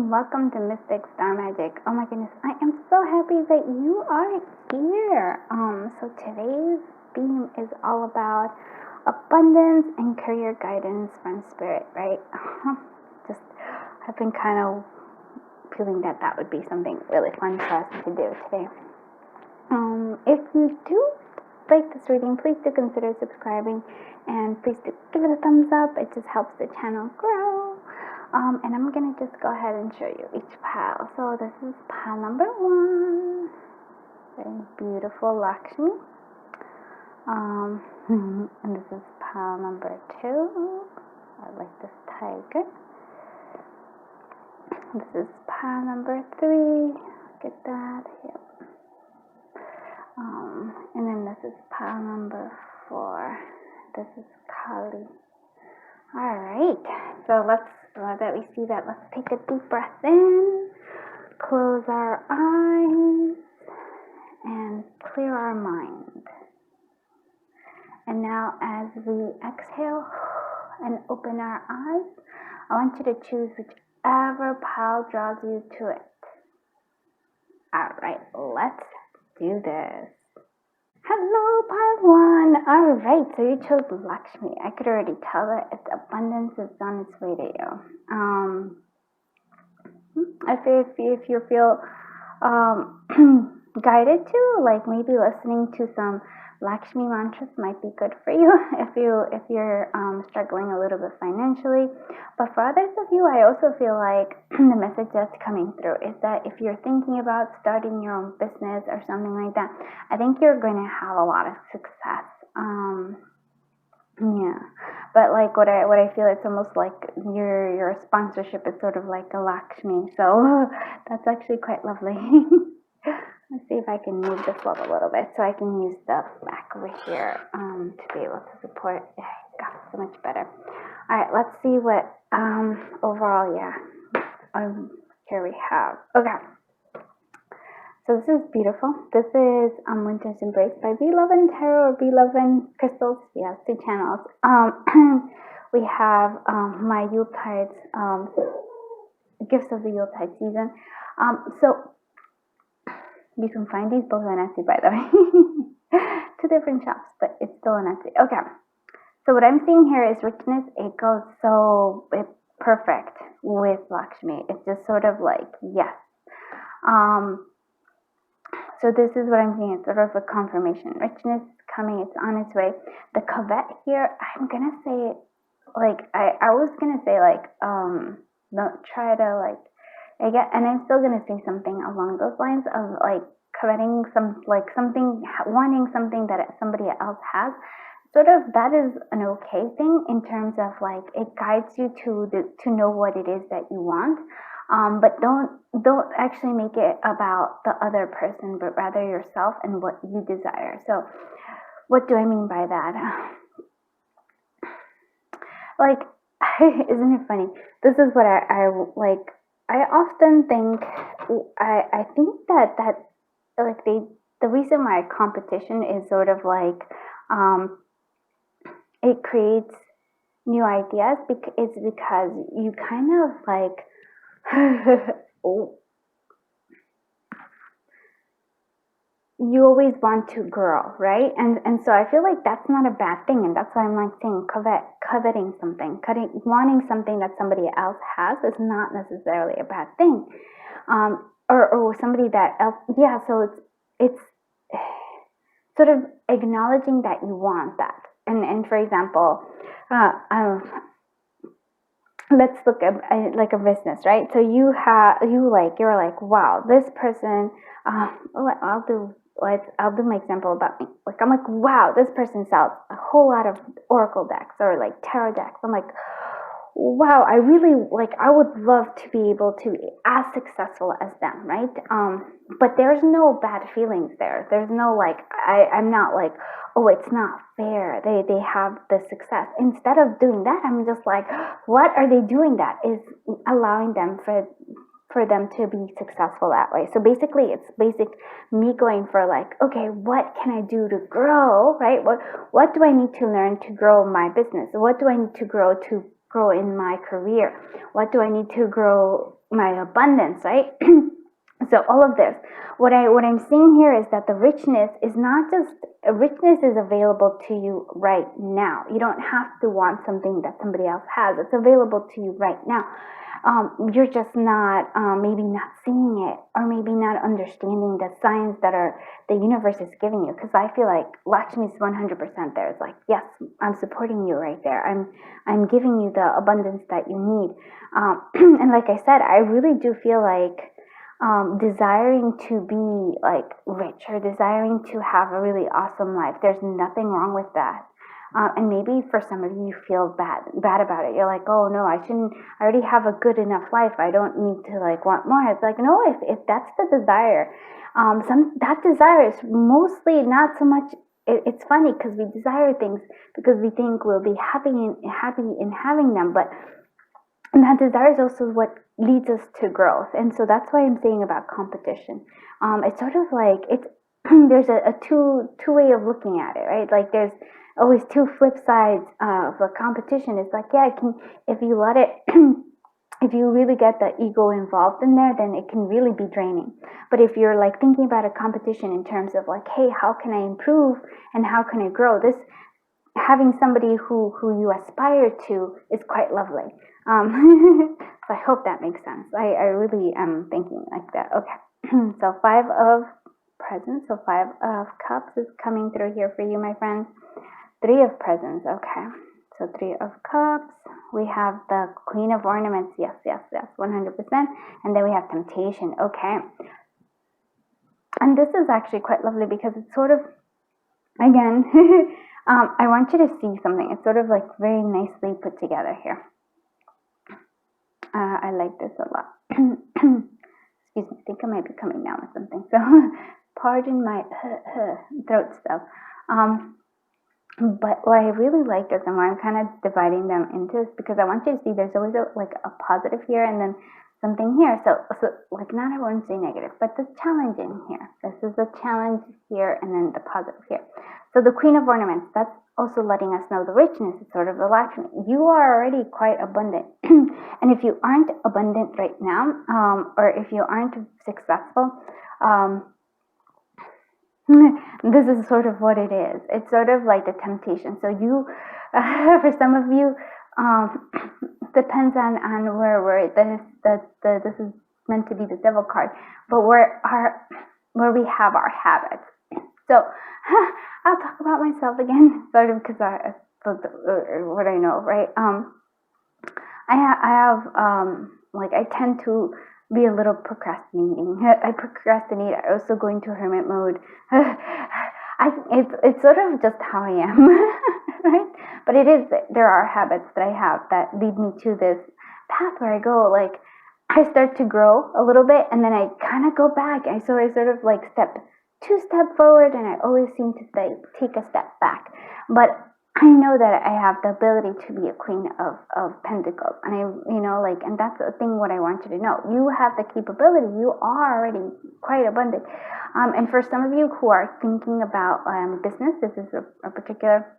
and welcome to Mystic Star Magic. Oh my goodness, I am so happy that you are here. So today's theme is all about abundance and career guidance from spirit, right? Just I've been kind of feeling that would be something really fun for us to do today. If you do like this reading, please do consider subscribing and please do give it a thumbs up. It just helps the channel grow. And I'm going to just go ahead and show you each pile. So this is pile number 1. Very beautiful Lakshmi. And this is pile number 2. I like this tiger. This is pile number 3. Look at that. Yep. And then this is pile number 4. This is Kali. Alright, so now that we see that, let's take a deep breath in, close our eyes, and clear our mind. And now as we exhale and open our eyes, I want you to choose whichever pile draws you to it. Alright, let's do this. Hello, pile 1. Alright, so you chose Lakshmi. I could already tell that its abundance is on its way to you. If you feel guided to, like maybe listening to some Lakshmi mantras might be good for you if you're struggling a little bit financially. But for others of you, I also feel like the message that's coming through is that if you're thinking about starting your own business or something like that, I think you're going to have a lot of success. Yeah, but like what I feel, it's almost like your sponsorship is sort of like a Lakshmi, so that's actually quite lovely. Let's see if I can move this love a little bit so I can use the back over here to be able to support. There you go, so much better. All right, let's see what overall, here we have. Okay, so this is beautiful. This is Winter's Embrace by Beloved Tarot or Beloved Crystals. Yes, 2 channels. We have my Yuletide gifts of the Yuletide season. So you can find these both on Etsy, by the way. 2 different shops, but it's still on Etsy. Okay. So what I'm seeing here is richness. It goes so perfect with Lakshmi. It's just sort of like, yes. So this is what I'm seeing. It's sort of a confirmation. Richness is coming. It's on its way. The covet here, I'm going to say, like, I was going to say, like, don't try to, like, and I'm still going to say something along those lines of like coveting something, wanting something that somebody else has. Sort of that is an okay thing in terms of like it guides you to know what it is that you want. But don't actually make it about the other person, but rather yourself and what you desire. So what do I mean by that? Like, isn't it funny? This is what I like. I often think, I think that like the reason why competition is sort of like, it creates new ideas is because you kind of like, you always want to grow, right? And so I feel like that's not a bad thing, and that's why I'm like saying coveting something, wanting something that somebody else has is not necessarily a bad thing, or somebody that else, yeah. So it's sort of acknowledging that you want that, and for example, let's look at like a business, right? So you're like, wow, this person. I'll do my example about me. Like, I'm like, wow, this person sells a whole lot of oracle decks or like tarot decks. I'm like, wow, I would love to be able to be as successful as them, right? But there's no bad feelings there. There's no like, I'm not like, oh, it's not fair. They have the success. Instead of doing that, I'm just like, what are they doing that is allowing them for them to be successful that way? So basically, it's me going for like, okay, what can I do to grow, right? What do I need to learn to grow my business? What do I need to grow in my career? What do I need to grow my abundance, right? So all of this, what I'm seeing here is that the richness is not just richness is available to you right now. You don't have to want something that somebody else has. It's available to you right now. You're just not maybe not seeing it, or maybe not understanding the signs that are the universe is giving you. Because I feel like Lakshmi is 100% there. It's like, yes, I'm supporting you right there. I'm giving you the abundance that you need. And like I said, I really do feel like desiring to be like rich, or desiring to have a really awesome life. There's nothing wrong with that. And maybe for some of you feel bad about it. You're like, oh no, I already have a good enough life. I don't need to like want more. It's like, no, if that's the desire, that desire is mostly not so much. It's funny because we desire things because we think we'll be happy in having them, but that desire is also what leads us to growth. And so that's why I'm saying about competition. It's sort of like it's there's a two way of looking at it, right? Like there's always two flip sides of a competition. It's like, yeah, if you let it if you really get the ego involved in there, then it can really be draining. But if you're like thinking about a competition in terms of like, hey, how can I improve and how can I grow, this having somebody who you aspire to is quite lovely. So I hope that makes sense. I really am thinking like that. Okay. So 5 of presents. So 5 of cups is coming through here for you, my friends. 3 of presents. Okay. So 3 of cups. We have the Queen of Ornaments. Yes, 100%. And then we have temptation. Okay. And this is actually quite lovely because it's sort of, again, I want you to see something. It's sort of like very nicely put together here. I like this a lot. Excuse me, I think I might be coming down with something. So pardon my throat stuff. But what I really like this, and why I'm kind of dividing them into, is because I want you to see there's always a positive here and then something here. So like not everyone's saying negative, but the challenging here. This is the challenge here and then the positive here. So the Queen of Ornaments, that's also letting us know the richness is sort of the Lakshmi. You are already quite abundant. And if you aren't abundant right now, or if you aren't successful, this is sort of what it is. It's sort of like the temptation. So you, for some of you, depends on where this is meant to be the devil card, but where we have our habits. So I'll talk about myself again, sort of, because what I know, right? I tend to be a little procrastinating. I procrastinate. I also go into hermit mode. It's sort of just how I am, right? But there are habits that I have that lead me to this path where I go, like, I start to grow a little bit and then I kind of go back. I sort of like two step forward and I always seem to take a step back. But I know that I have the ability to be a Queen of Pentacles, and and that's the thing. What I want you to know, you have the capability. You are already quite abundant. And for some of you who are thinking about business, this is a particular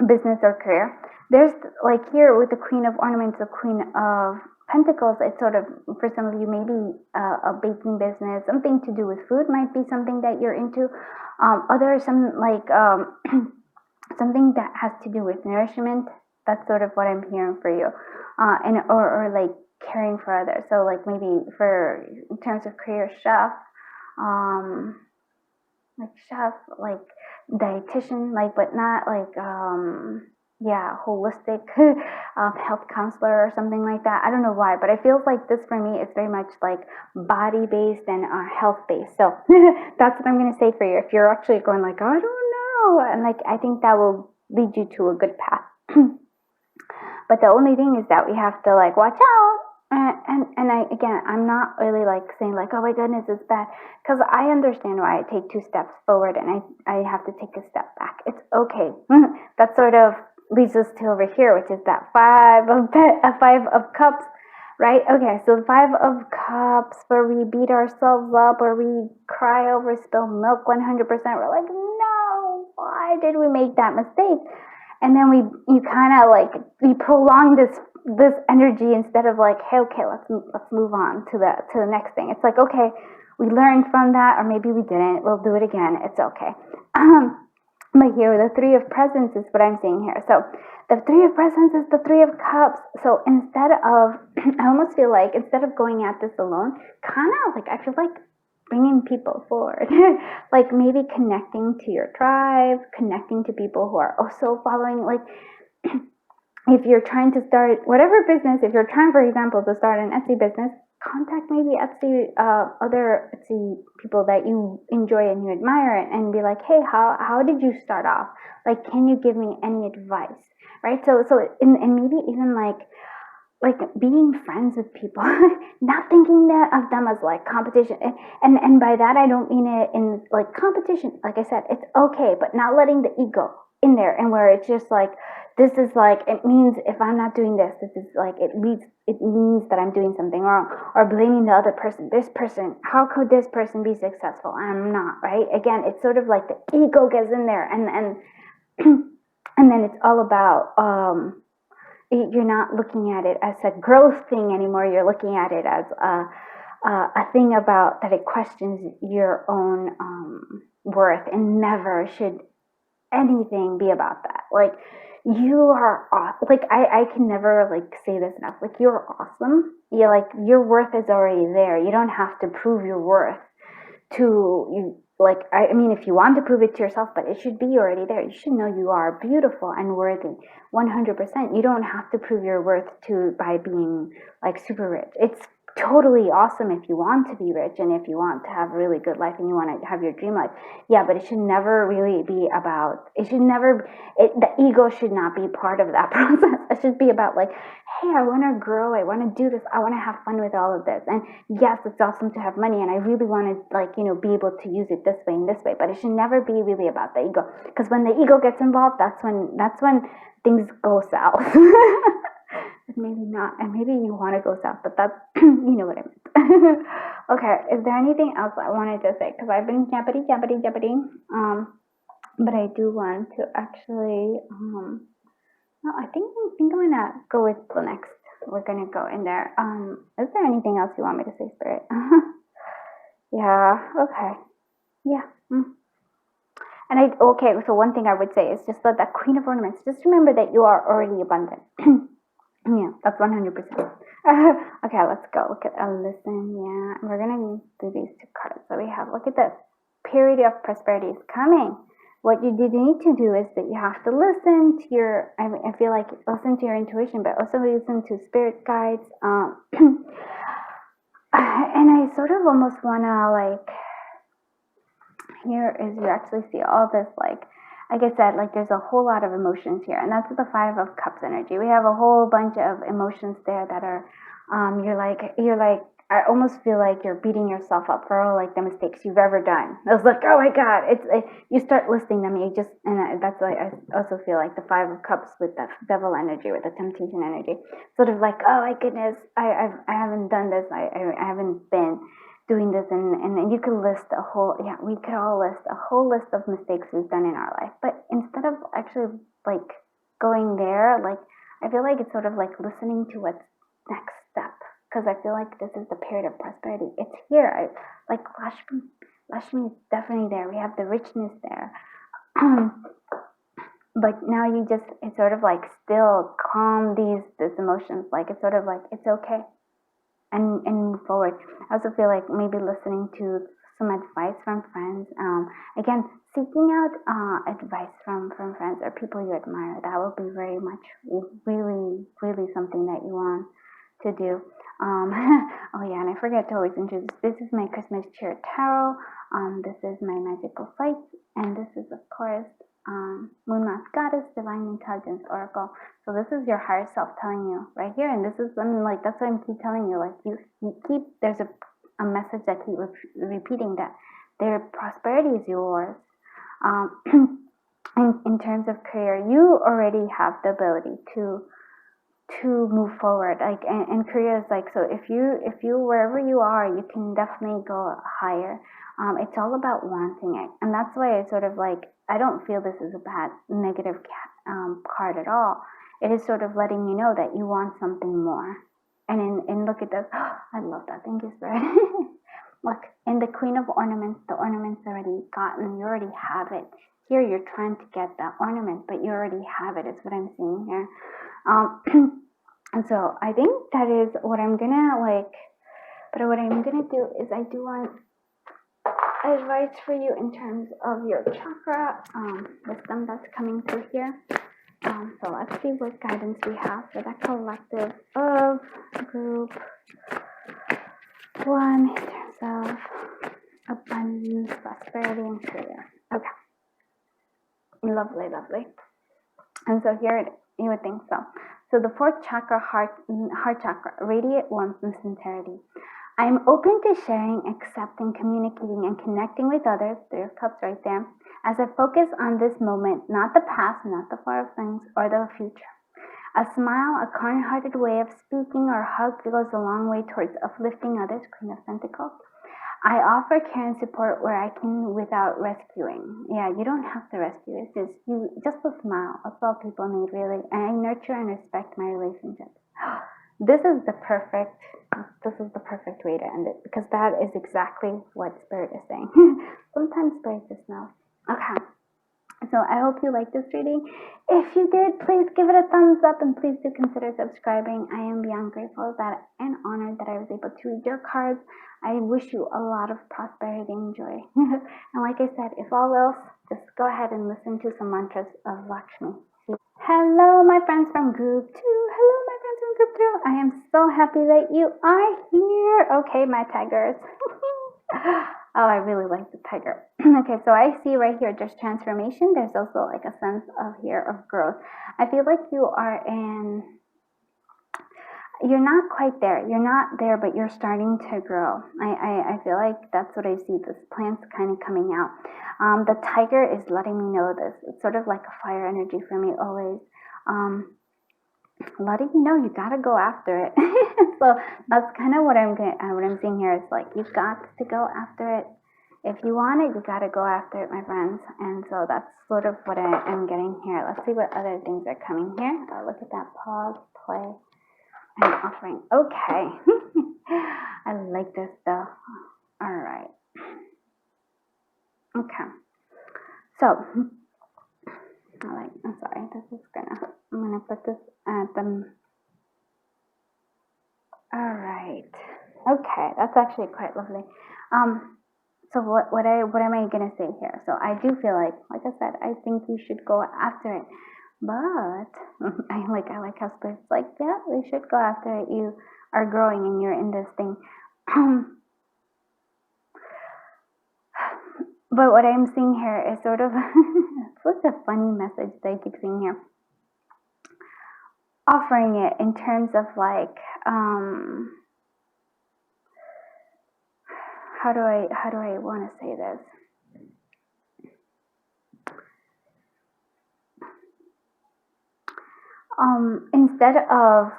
business or career. There's like here with the Queen of Ornaments, the Queen of Pentacles. It's sort of, for some of you, maybe a baking business, something to do with food might be something that you're into. Others, some like something that has to do with nourishment. That's sort of what I'm hearing for you, or like caring for others. So like maybe for in terms of career, chef, like dietitian, like, but not like holistic health counselor or something like that. I don't know why, but it feels like this for me is very much like body based and health based. So that's what I'm going to say for you. If you're actually going like, I don't know, and like, I think that will lead you to a good path. But the only thing is that we have to like watch out. I'm not really like saying like, oh my goodness, it's bad, because I understand why I take 2 steps forward and I have to take a step back. It's okay. That sort of leads us to over here, which is that 5 of cups, right? Okay, so 5 of cups, where we beat ourselves up, or we cry over spilled milk 100%. We're like, no, why did we make that mistake? And then we prolong this this energy instead of like, hey, okay, let's move on to the next thing. It's like, okay, we learned from that, or maybe we didn't. We'll do it again. It's okay. But here, the Three of Presents is what I'm seeing here. So the Three of Presents is the Three of Cups. So instead of, I almost feel like instead of going at this alone, kind of like, I feel like bringing people forward, like maybe connecting to your tribe, connecting to people who are also following, like, if you're trying to start whatever business, if you're trying, for example, to start an Etsy business, contact maybe Etsy, other Etsy people that you enjoy and you admire, and be like, hey, how did you start off? Like, can you give me any advice? Right? So, and maybe even like being friends with people, not thinking of them as like competition. And by that, I don't mean it in like competition. Like I said, it's okay, but not letting the ego in there, and where it's just like, this is like, it means if I'm not doing this, this is like, it means that I'm doing something wrong, or blaming the other person. This person, how could this person be successful? I'm not, right? Again, it's sort of like the ego gets in there, and and then it's all about, you're not looking at it as a growth thing anymore. You're looking at it as a thing about that it questions your own worth, and never should anything be about that. Like, you are like, I can never like say this enough. Like, you're awesome. You're like, your worth is already there. You don't have to prove your worth to you. Like, I mean, if you want to prove it to yourself, but it should be already there. You should know you are beautiful and worthy, 100%. You don't have to prove your worth by being like super rich. It's totally awesome if you want to be rich, and if you want to have a really good life, and you want to have your dream life. Yeah, but it should never really be about, the ego should not be part of that process. It should be about like, hey, I want to grow, I want to do this, I want to have fun with all of this. And yes, it's awesome to have money, and I really want to, like, be able to use it this way and this way, but it should never be really about the ego. Because when the ego gets involved, that's when things go south. Maybe not, and maybe you want to go south, but that's, you know what I meant. Okay, is there anything else I wanted to say? Because I've been jabbity, but I do want to actually, no, I think I'm gonna go with the next. We're gonna go in there. Is there anything else you want me to say, Spirit? Yeah, okay. Yeah. And okay, so one thing I would say is just that Queen of Ornaments, just remember that you are already abundant. Yeah, that's 100%. Okay, let's go. Look at listen. Yeah, we're gonna do these two cards. So we have, look at this. Period of prosperity is coming. What you need to do is that you have to listen to your, I feel like, listen to your intuition, but also listen to spirit guides. And I sort of almost wanna, like, here is, you actually see all this, like I said, like, there's a whole lot of emotions here, and that's the Five of Cups energy. We have a whole bunch of emotions there that are, you're like, I almost feel like you're beating yourself up for all, like, the mistakes you've ever done. I was like, oh my God, you start listing them, and that's why I also feel like the Five of Cups with the devil energy, with the temptation energy, sort of like, oh my goodness, I haven't done this, I haven't been doing this, and you can list we could all list a whole list of mistakes we've done in our life. But instead of actually, like, going there, like, I feel like it's sort of like listening to what's next step, because I feel like this is the period of prosperity. It's here. Like, Lakshmi is definitely there. We have the richness there. But now it's sort of like, still calm these emotions. Like, it's sort of like, it's okay. And move forward. I also feel like maybe listening to some advice from friends. Again, seeking out advice from friends or people you admire. That will be very much, really, really something that you want to do. Oh yeah, and I forget to always introduce. This is my Christmas Cheer Tarot. This is my magical sites, and this is, of course, Moon Mask Goddess, Divine Intelligence Oracle. So this is your higher self telling you right here, and this is, like, that's why I keep telling you, like, you keep, there's a message that keep repeating, that their prosperity is yours. In terms of career, you already have the ability to move forward, like, and career is like, so if you wherever you are, you can definitely go higher. It's all about wanting it, and that's why I sort of like, I don't feel this is a bad negative card at all. it is sort of letting you know that you want something more. And look at this. I love that. Thank you, Spirit. Look, in the Queen of Ornaments, the ornament's already gotten. You already have it. Here, you're trying to get that ornament, but you already have it, is what I'm seeing here. And so I think that is what I'm gonna like. But what I'm gonna do is I do want advice for you in terms of your chakra wisdom that's coming through here. So let's see what guidance we have for that collective of group 1 in terms of abundance, prosperity, and career. Okay. Lovely, lovely. And so here you would think so. So the 4th chakra, heart chakra, radiate warmth and sincerity. I am open to sharing, accepting, communicating, and connecting with others. 3 of Cups right there. As I focus on this moment, not the past, not the far off things, or the future. A smile, a kind-hearted way of speaking, or hug goes a long way towards uplifting others. Queen of Pentacles. I offer care and support where I can without rescuing. Yeah, you don't have to rescue. It's just a smile. That's all people need, really. And I nurture and respect my relationships. This is the perfect way to end it, because that is exactly what Spirit is saying. Sometimes Spirit just knows. Okay. So I hope you liked this reading. If you did, please give it a thumbs up and please do consider subscribing. I am beyond grateful that and honored that I was able to read your cards. I wish you a lot of prosperity and joy. And like I said, if all else, just go ahead and listen to some mantras of Lakshmi. Hello, my friends from Group 2. Hello, my friends from Group 2. I am so happy that you are here. Okay, my tigers. Oh, I really like the tiger. Okay, so I see right here, there's transformation. There's also like a sense of here of growth. I feel like you're not quite there. You're not there, but you're starting to grow. I feel like that's what I see. This plant's kind of coming out. The tiger is letting me know this. It's sort of like a fire energy for me always. Letting you know you gotta go after it. So that's kind of what I'm seeing here. It's like you've got to go after it. If you want it, you gotta go after it, my friends. And so that's sort of what I'm getting here. Let's see what other things are coming here. Look at that. Pause, play, and offering. Okay. I like this though. All right. Okay. So I'm sorry. I'm gonna put this at the. All right. Okay, that's actually quite lovely. So what am I gonna say here? So I do feel like I said, I think you should go after it. But I like how Spirit's like, yeah, we should go after it. You are growing and you're in this thing. But what I'm seeing here is sort of such a funny message that I keep seeing here. Offering it in terms of like, how do I want to say this? Instead of,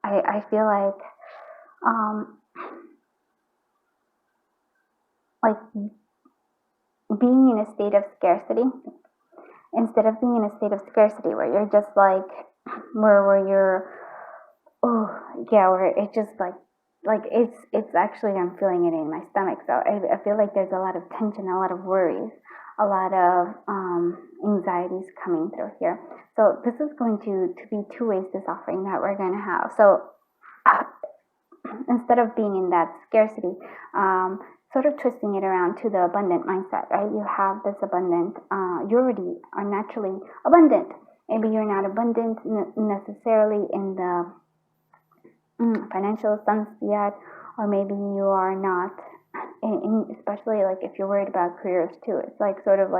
I feel like being in a state of scarcity, instead of being in a state of scarcity where you're just like, where you're, where it's just like it's actually, I'm feeling it in my stomach. So I feel like there's a lot of tension, a lot of worries, a lot of anxieties coming through here. So this is going to be 2 ways, this offering that we're going to have. So instead of being in that scarcity, sort of twisting it around to the abundant mindset, right? You have this abundant, you already are naturally abundant. Maybe you're not abundant necessarily in the financial sense yet, or maybe you are not, especially like if you're worried about careers too. It's like sort of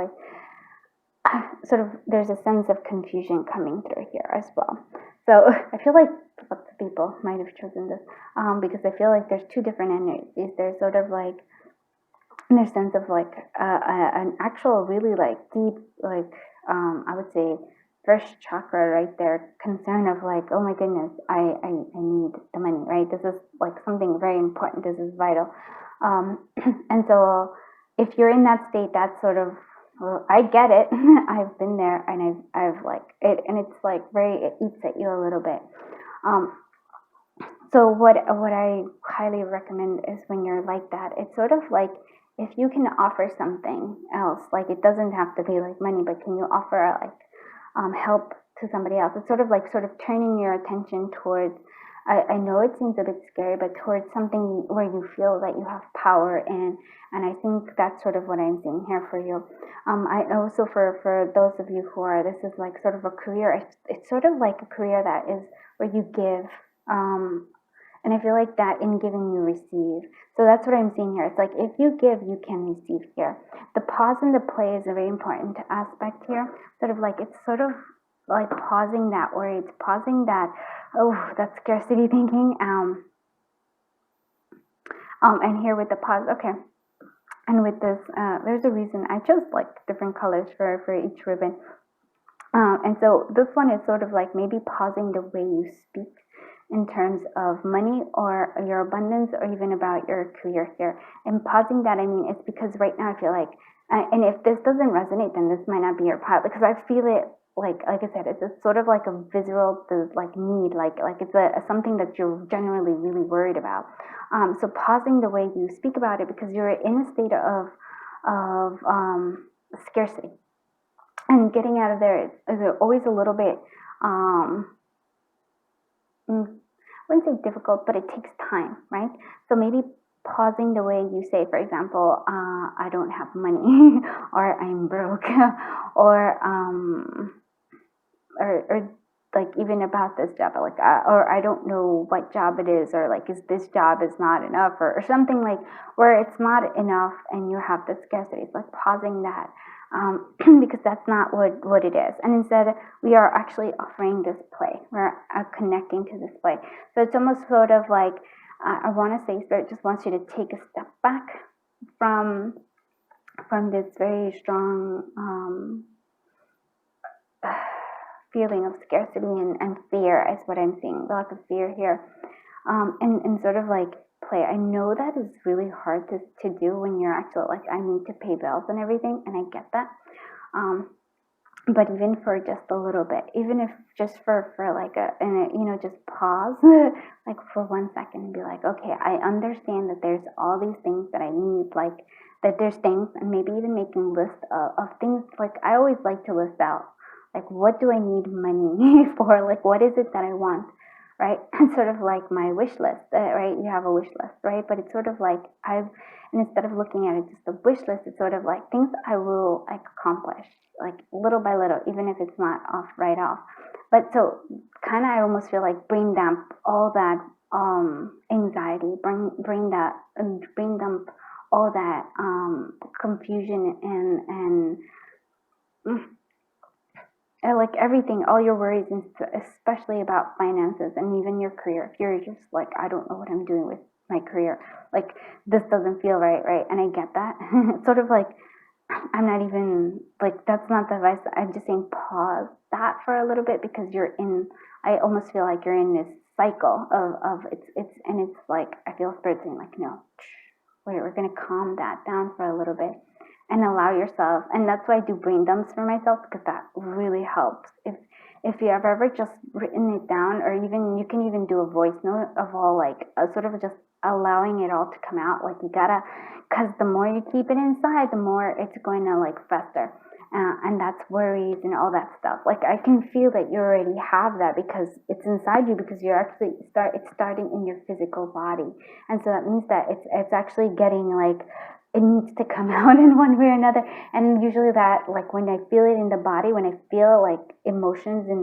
there's a sense of confusion coming through here as well. So I feel like lots of people might have chosen this because I feel like there's 2 different energies. There's sort of like in a sense of like an actual really like deep, like I would say first chakra right there, concern of like, oh my goodness, I need the money, right? This is like something very important. This is vital. And so if you're in that state, that's sort of Well, I get it. I've been there, and I've like it, and it's like it eats at you a little bit. Um, so what I highly recommend is when you're like that, it's sort of like if you can offer something else, like it doesn't have to be like money, but can you offer like help to somebody else? It's sort of turning your attention towards. I know it seems a bit scary, but towards something where you feel that you have power in, and I think that's sort of what I'm seeing here for you. I also for those of you who are, this is like sort of a career. It's sort of like a career that is where you give. And I feel like that in giving you receive. So that's what I'm seeing here. It's like if you give, you can receive here. The pause and the play is a very important aspect here. Sort of like it's sort of like pausing that worry. It's pausing that that scarcity thinking. And here with the pause, okay. And with this, there's a reason I chose like different colors for each ribbon. And so this one is sort of like maybe pausing the way you speak in terms of money or your abundance or even about your career here. And pausing that, I mean, it's because right now I feel like, and if this doesn't resonate, then this might not be your path because I feel it like I said, it's sort of like a visceral like need, like it's a something that you're generally really worried about. So pausing the way you speak about it because you're in a state of scarcity. And getting out of there is always a little bit, I wouldn't say difficult, but it takes time, right? So maybe pausing the way you say, for example, I don't have money, or I'm broke, or like even about this job, like, or I don't know what job it is, or like, is this job is not enough, or something like where it's not enough and you have the scarcity. It's like pausing that. Because that's not what it is. And instead, we are actually offering this play. We're connecting to this play. So it's almost sort of like, I want to say Spirit just wants you to take a step back from this very strong feeling of scarcity and fear is what I'm seeing. A lot of fear here. And sort of like play. I know that is really hard to do when you're actually like, I need to pay bills and everything, and I get that. But even for just a little bit, even if just for like just pause, like for 1 second and be like, okay, I understand that there's all these things that I need, like that there's things, and maybe even making lists of things. Like I always like to list out, like what do I need money for? Like what is it that I want? Right? And sort of like my wish list, right? You have a wish list, right? But it's sort of like and instead of looking at it just a wish list, it's sort of like things I will like accomplish, like little by little, even if it's not right off. But so kind of I almost feel like brain dump all that anxiety, brain dump all that confusion and like everything, all your worries, and especially about finances and even your career. If you're just like, I don't know what I'm doing with my career, like this doesn't feel right, and I get that. It's sort of like, I'm not even like, that's not the advice. I'm just saying pause that for a little bit because I almost feel like you're in this cycle of it's like, I feel Spirit saying like, no, wait, we're going to calm that down for a little bit and allow yourself. And that's why I do brain dumps for myself, because that really helps. If you have ever just written it down, or even you can even do a voice note of all, like sort of just allowing it all to come out. Like you gotta, because the more you keep it inside, the more it's going to like fester. And that's worries and all that stuff. Like I can feel that you already have that because it's inside you, because you're actually it's starting in your physical body. And so that means that it's actually getting like, it needs to come out in one way or another. And usually that, like when I feel it in the body, when I feel like emotions in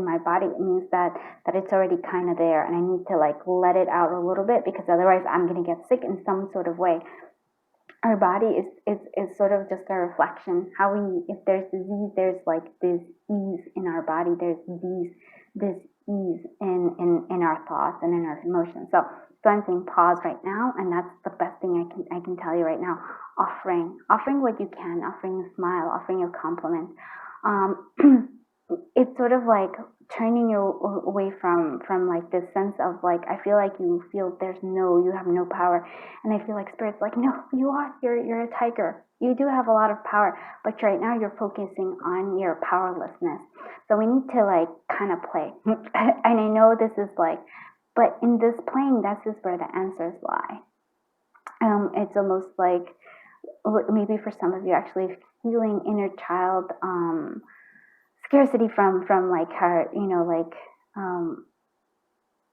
my body, it means that it's already kind of there, and I need to like let it out a little bit, because otherwise I'm going to get sick in some sort of way. Our body is sort of just a reflection. If there's disease, there's like this ease in our body. There's this ease in our thoughts and in our emotions. So I'm saying pause right now, and that's the best thing I can tell you right now. Offering what you can, offering a smile, offering a compliment. It's sort of like turning you away from like this sense of like, I feel like you have no power, and I feel like Spirit's like, no, you're a tiger. You do have a lot of power, but right now you're focusing on your powerlessness. So we need to like kind of play. And I know this is like, but in this playing, that's just where the answers lie. It's almost like maybe for some of you actually feeling inner child scarcity from like her, like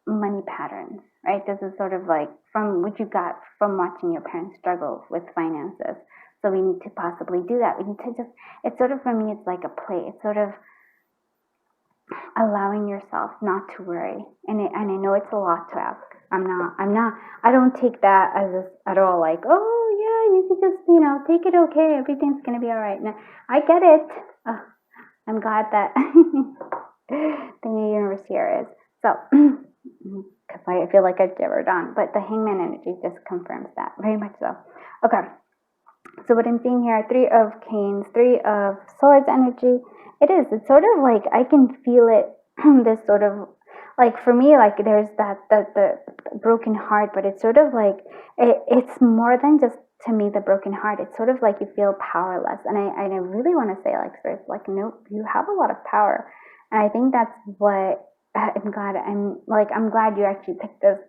money patterns, right? This is sort of like from what you got from watching your parents struggle with finances. So we need to possibly do that. We need to just, it's sort of, for me, it's like a play. It's sort of allowing yourself not to worry. And I know it's a lot to ask. I don't take that as at all like, oh yeah, you can just, take it okay. Everything's going to be all right. No, I get it. I'm glad that the universe here is. So, because I feel like I've jibbered on, but the hangman energy just confirms that, very much so. Okay, so what I'm seeing here, 3 of canes, 3 of swords energy. It's sort of like, I can feel it, this sort of, like for me, like there's the broken heart, but it's sort of like, it's more than just, to me, the broken heart. It's sort of like you feel powerless. And I really want to say, like, Spirit, like, nope, you have a lot of power. And I think that's what I'm glad you actually picked this,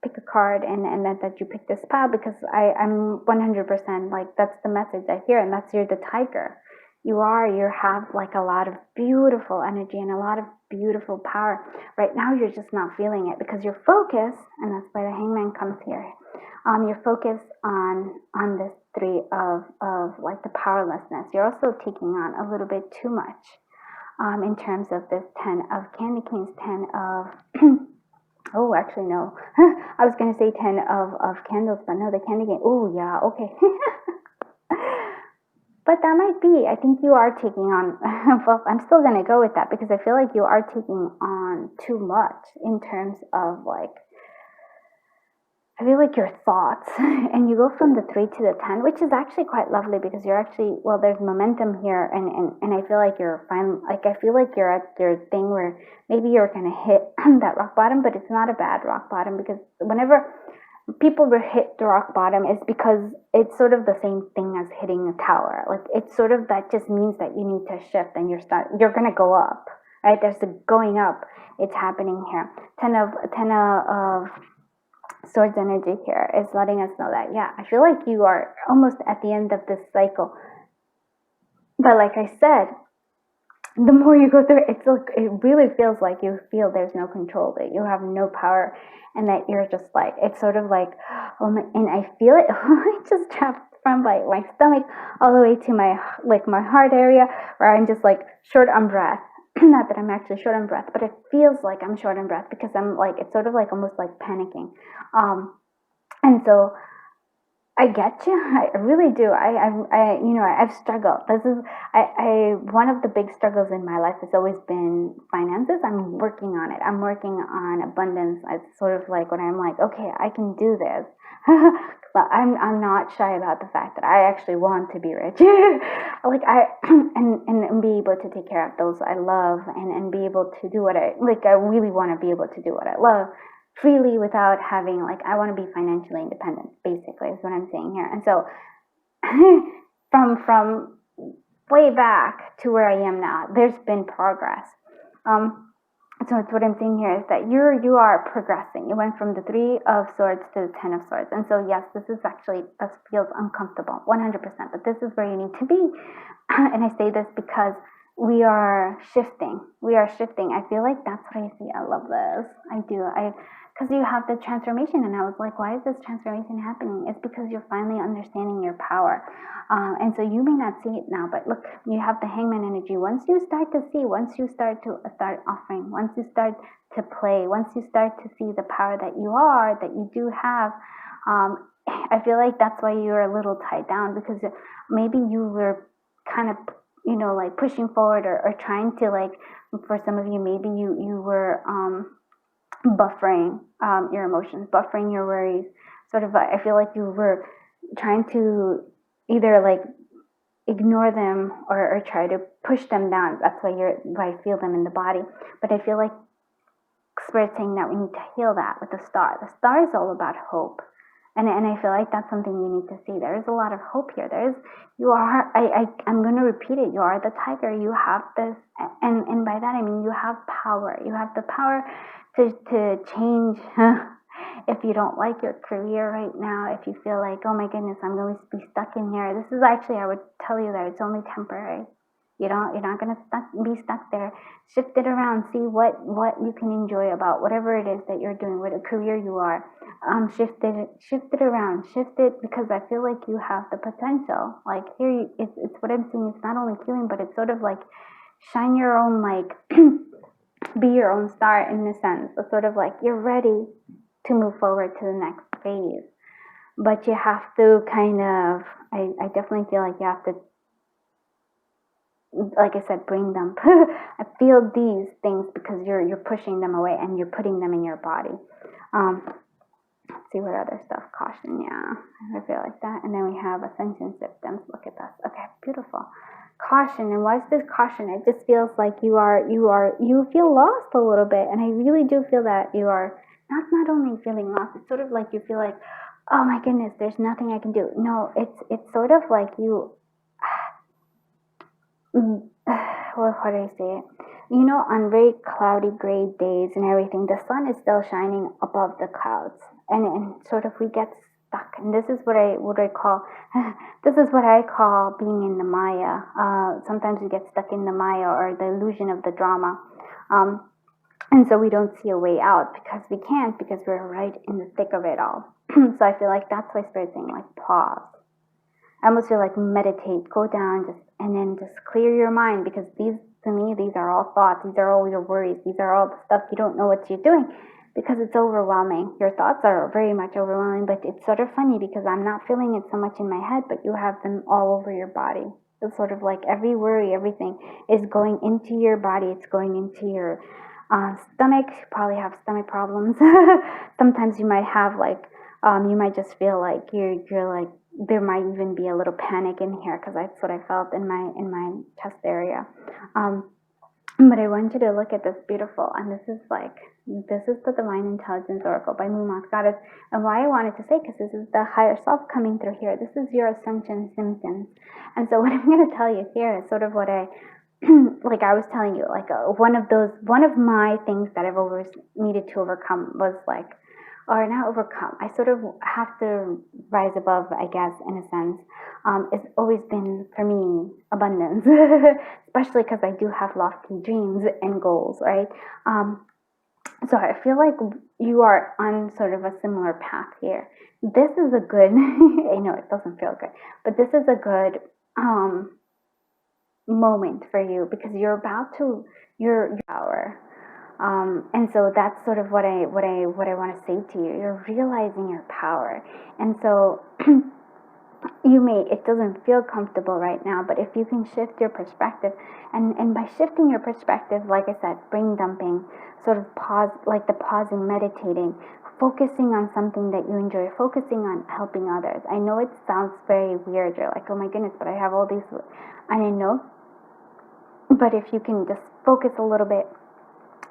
pick a card and that you picked this pile, because I'm 100% like, that's the message I hear, and that's, you're the tiger. You have like a lot of beautiful energy and a lot of beautiful power. Right now, you're just not feeling it because you're focused, and that's why the hangman comes here. You're focused on this 3 of like the powerlessness. You're also taking on a little bit too much. In terms of this 10 of candy canes, 10 of, oh, actually, no. I was going to say 10 of candles, but no, the candy cane. Oh, yeah, okay. But that might be, I think you are taking on, well, I'm still going to go with that because I feel like you are taking on too much in terms of like, I feel like your thoughts, and you go from the 3 to the 10, which is actually quite lovely because you're actually, well, there's momentum here, and I feel like you're fine. Like, I feel like you're at your thing where maybe you're going to hit that rock bottom, but it's not a bad rock bottom, because whenever people will hit the rock bottom, it's because it's sort of the same thing as hitting a tower. Like, it's sort of, that just means that you need to shift and you're going to go up, right? There's the going up. It's happening here. 10 of swords energy here is letting us know that, yeah, I feel like you are almost at the end of this cycle. But like I said, the more you go through it, it really feels like you feel there's no control, that you have no power, and that you're just like, it's sort of like, oh my, and I feel it, it just trapped from like my stomach all the way to my heart area, where I'm just like short on breath. Not that I'm actually short on breath, but it feels like I'm short on breath because I'm like, it's sort of like almost like panicking. And so I get you. I really do. I've struggled. One of the big struggles in my life has always been finances. I'm working on it. I'm working on abundance. It's sort of like when I'm like, okay, I can do this. But I'm not shy about the fact that I actually want to be rich. Like and be able to take care of those I love, and be able to do what I like. I really want to be able to do what I love freely without having, like, I want to be financially independent, basically, is what I'm saying here. And so from way back to where I am now, there's been progress. So it's what I'm saying here is that you are progressing. You went from the 3 of swords to the 10 of swords. And so, yes, this feels uncomfortable, 100%, but this is where you need to be. And I say this because we are shifting. I feel like that's what I see. I love this. I do. Because you have the transformation, and I was like, why is this transformation happening? It's because you're finally understanding your power. And so you may not see it now, but look, you have the hangman energy. Once you start to see, once you start offering, once you start to play, once you start to see the power that you do have, I feel like that's why you're a little tied down, because maybe you were kind of, like pushing forward or trying to, like, for some of you, maybe you were buffering your emotions, buffering your worries. Sort of, I feel like you were trying to either like ignore them or try to push them down. That's why I feel them in the body. But I feel like Spirit's saying that we need to heal that with the star. The star is all about hope. And I feel like that's something you need to see. There is a lot of hope here. I'm going to repeat it. You are the tiger. You have this, and by that I mean you have power. You have the power to change. If you don't like your career right now, if you feel like, oh my goodness, I'm going to be stuck in here. This is actually, I would tell you that it's only temporary. You're not going to be stuck there. Shift it around. See what you can enjoy about whatever it is that you're doing, what a career you are. Shift it around. Shift it, because I feel like you have the potential. Like here, it's what I'm seeing. It's not only healing, but it's sort of like shine your own, like be your own star in a sense. It's sort of like you're ready to move forward to the next phase. But you have to kind of, I definitely feel like you have to, like I said, bring them. I feel these things because you're pushing them away and you're putting them in your body. Let's see what other stuff. Caution, yeah, I feel like that. And then we have ascension symptoms. Look at this. Okay, beautiful. Caution. And why is this caution? It just feels like you feel lost a little bit, and I really do feel that you are not only feeling lost. It's sort of like you feel like, oh my goodness, there's nothing I can do. No, it's sort of like you. Well, how do I say it? You know, on very cloudy, gray days and everything, the sun is still shining above the clouds, and sort of we get stuck. And this is what I call this is what I call being in the Maya. Sometimes we get stuck in the Maya, or the illusion of the drama, and so we don't see a way out because we can't, because we're right in the thick of it all. So I feel like that's why Spirit's saying, like, pause. I almost feel like meditate, go down, and then just clear your mind, because these are all thoughts, these are all your worries, these are all the stuff you don't know what you're doing, because it's overwhelming. Your thoughts are very much overwhelming, but it's sort of funny because I'm not feeling it so much in my head, but you have them all over your body. It's sort of like every worry, everything is going into your body, it's going into your stomach. You probably have stomach problems. Sometimes you might have you might just feel like you're like, there might even be a little panic in here, because that's what I felt in my chest area. But I want you to look at this beautiful, and this is the Divine Intelligence Oracle by Moonmoth Goddess. And why I wanted to say, because this is the higher self coming through here. This is your ascension symptoms. And so what I'm going to tell you here is sort of what I like I was telling you, like one of my things that I've always needed to overcome was like, or not overcome, I sort of have to rise above, I guess, in a sense. It's always been, for me, abundance, especially because I do have lofty dreams and goals, right? So I feel like you are on sort of a similar path here. This is a good, I know it doesn't feel good, but this is a good moment for you, because you're about to, your power. And so that's sort of what I want to say to you. You're realizing your power. And so it doesn't feel comfortable right now, but if you can shift your perspective, and by shifting your perspective, like I said, brain dumping, sort of pause, like the pausing, meditating, focusing on something that you enjoy, focusing on helping others. I know it sounds very weird. You're like, oh my goodness, but I have all these, and I know, but if you can just focus a little bit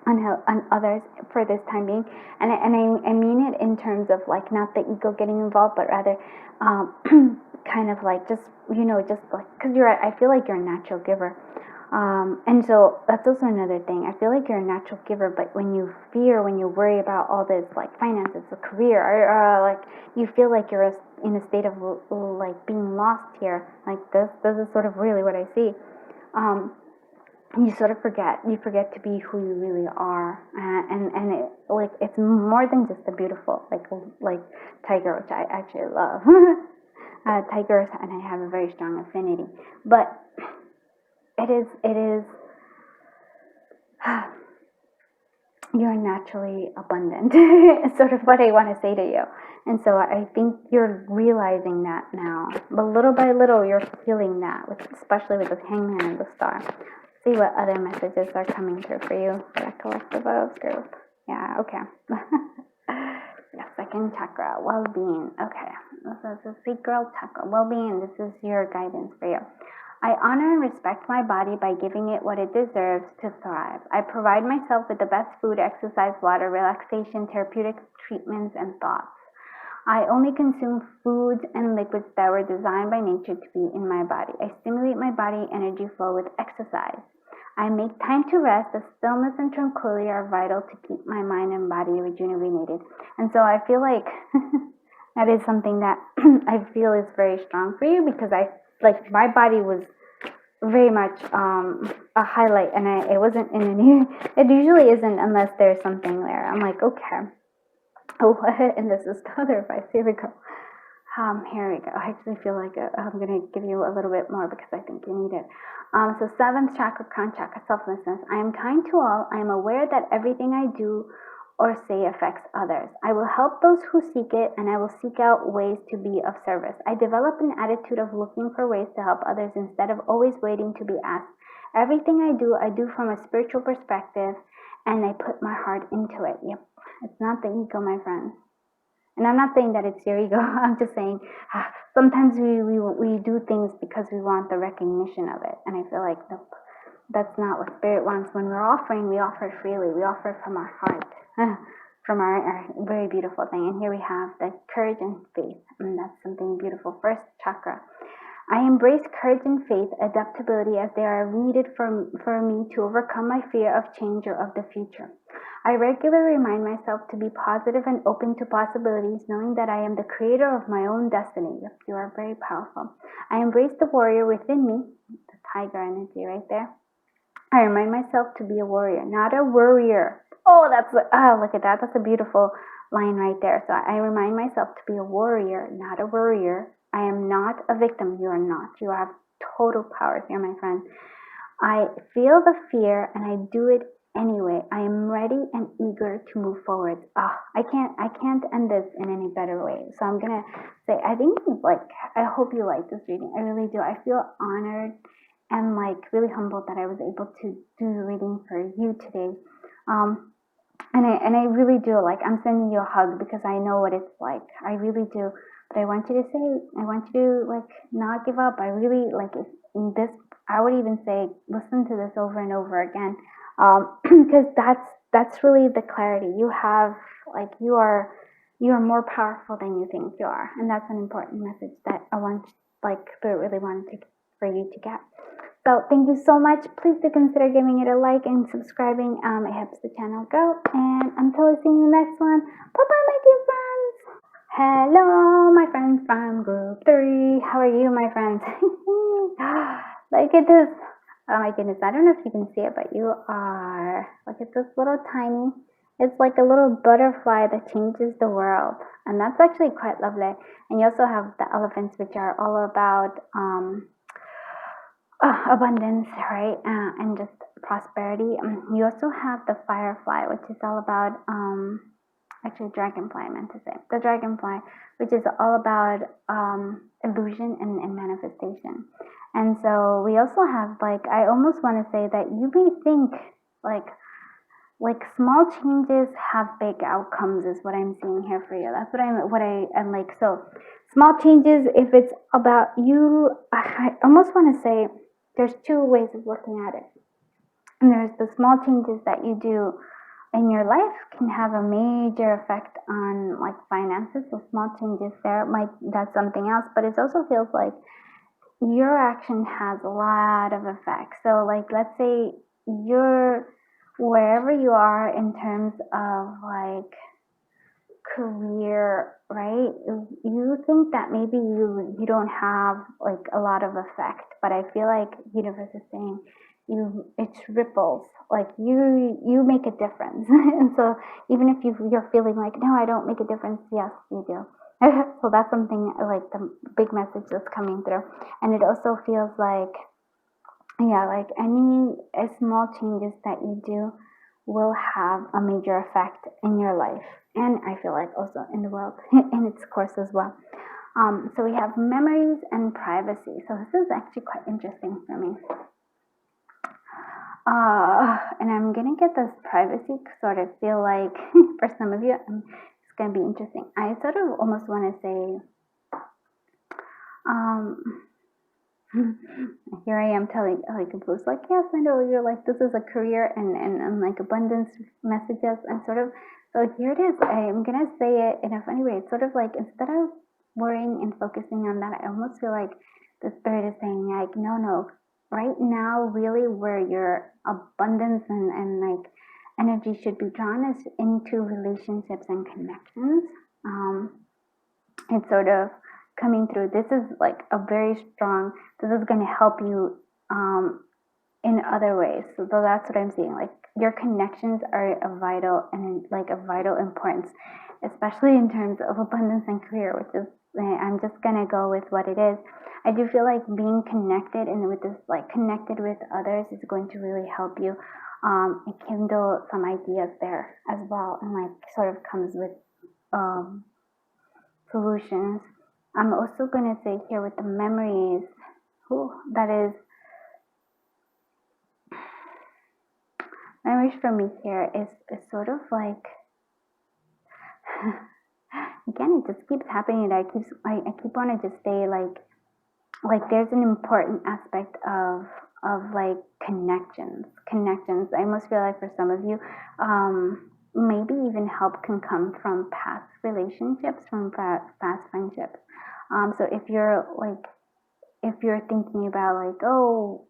on others for this time being, and I mean it in terms of like not the ego getting involved, but rather kind of like just like, because I feel like you're a natural giver, and so that's also another thing. I feel like you're a natural giver, but when you worry about all this, like finances, a career, or like you feel like you're in a state of like being lost here, like this is sort of really what I see. You sort of forget to be who you really are, and it's more than just the beautiful, like tiger, which I actually love. Tigers, and I have a very strong affinity, but it is you're naturally abundant. It's sort of what I want to say to you. And so I think you're realizing that now, but little by little you're feeling that, especially with the Hangman and the Star. See what other messages are coming through for you for that collective of group. Yeah, okay. Yeah, second chakra, well-being. Okay, this is the sacral chakra, well-being. This is your guidance for you. I honor and respect my body by giving it what it deserves to thrive. I provide myself with the best food, exercise, water, relaxation, therapeutic treatments, and thoughts. I only consume foods and liquids that were designed by nature to be in my body. I stimulate my body energy flow with exercise. I make time to rest. The stillness and tranquility are vital to keep my mind and body rejuvenated. And so I feel like that is something that I feel is very strong for you, because I like my body was very much a highlight, and it wasn't in any. It usually isn't unless there's something there. I'm like, okay. Oh, and this is the other advice. Here we go. Here we go. I actually feel like I'm going to give you a little bit more because I think you need it. So seventh chakra, crown chakra, selflessness. I am kind to all. I am aware that everything I do or say affects others. I will help those who seek it, and I will seek out ways to be of service. I develop an attitude of looking for ways to help others instead of always waiting to be asked. Everything I do from a spiritual perspective, and I put my heart into it. Yep. It's not the ego, my friends. And I'm not saying that it's your ego. I'm just saying sometimes we do things because we want the recognition of it. And I feel like nope, that's not what Spirit wants. When we're offering, we offer freely. We offer from our heart, from our very beautiful thing. And here we have the courage and faith. And that's something beautiful. First chakra. I embrace courage and faith, adaptability, as they are needed for me to overcome my fear of change or of the future. I regularly remind myself to be positive and open to possibilities, knowing that I am the creator of my own destiny. Yep, you are very powerful. I embrace the warrior within me, the tiger energy right there. I remind myself to be a warrior, not a worrier. Oh, look at that. That's a beautiful line right there. So I remind myself to be a warrior, not a worrier. I am not a victim. You are not. You have total power here, my friend. I feel the fear and I do it anyway. I am ready and eager to move forward. I can't end this in any better way. So I'm gonna say, I hope you like this reading. I really do. I feel honored and really humbled that I was able to do the reading for you today. And I really do, I'm sending you a hug because I know what it's like. I really do. But I want you to not give up. I really this. I would even say, listen to this over and over again, because that's really the clarity you have. You are more powerful than you think you are, and that's an important message that I want, Spirit really wanted for you to get. So thank you so much. Please do consider giving it a like and subscribing. It helps the channel grow. And until I see you in the next one, bye-bye, my dear friends. Hello, my friends from group 3. How are you, my friends? Look at this. Oh my goodness. I don't know if you can see it, but you are. Look at this little tiny. It's like a little butterfly that changes the world. And that's actually quite lovely. And you also have the elephants, which are all about abundance, right? And just prosperity. You also have the firefly, which is all about actually dragonfly, I meant to say the dragonfly, which is all about illusion and manifestation. And so we also have I almost want to say that you may think like small changes have big outcomes is what I'm seeing here for you. That's what I'm like. So small changes, if it's about you, I almost want to say there's two ways of looking at it. And there's the small changes that you do in your life can have a major effect on finances. So small changes there that's something else, but it also feels like your action has a lot of effect. So let's say you're wherever you are in terms of career, right? You think that maybe you don't have a lot of effect, but I feel like universe is saying it's ripples. You make a difference. And so even if you're feeling no, I don't make a difference, yes, you do. So that's something the big message that's coming through. And it also feels any small changes that you do will have a major effect in your life, and I feel also in the world in its course as well. So we have memories and privacy. So this is actually quite interesting for me. And I'm gonna get this privacy sort of feel for some of you, it's gonna be interesting. I sort of almost want to say, Here I am telling like it was like, yes, I know you're like this is a career and like abundance messages and sort of, so here it is. I'm gonna say it in a funny way. It's sort of like instead of worrying and focusing on that, I almost feel like the spirit is saying like, no, no, right now really where your abundance and like energy should be drawn is into relationships and connections. It's sort of coming through. This is like a very strong, this is going to help you in other ways. So that's what I'm seeing. Like your connections are a vital and like a vital importance, especially in terms of abundance and career, which is, I'm just going to go with what it is. I do feel like being connected and with this, like connected with others is going to really help you kindle some ideas there as well, and like sort of comes with solutions. I'm also going to say here with the memories, that is, memories for me here is sort of like, again, it just keeps happening that I keep wanting to stay like there's an important aspect of like connections. I almost feel like for some of you, maybe even help can come from past relationships, from past friendships. So if you're thinking about like, oh,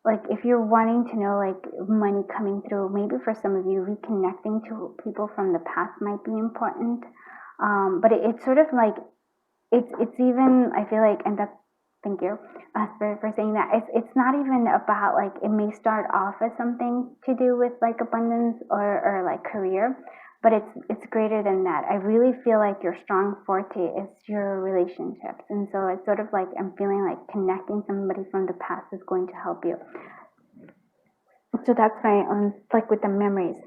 like if you're wanting to know like money coming through, maybe for some of you reconnecting to people from the past might be important. But it's sort of like it's even, I feel like, and that's, thank you for saying that, it's not even about like, it may start off as something to do with like abundance or like career, but it's greater than that. I really feel like your strong forte is your relationships, and so it's sort of like I'm feeling like connecting somebody from the past is going to help you. So that's my like with the memories,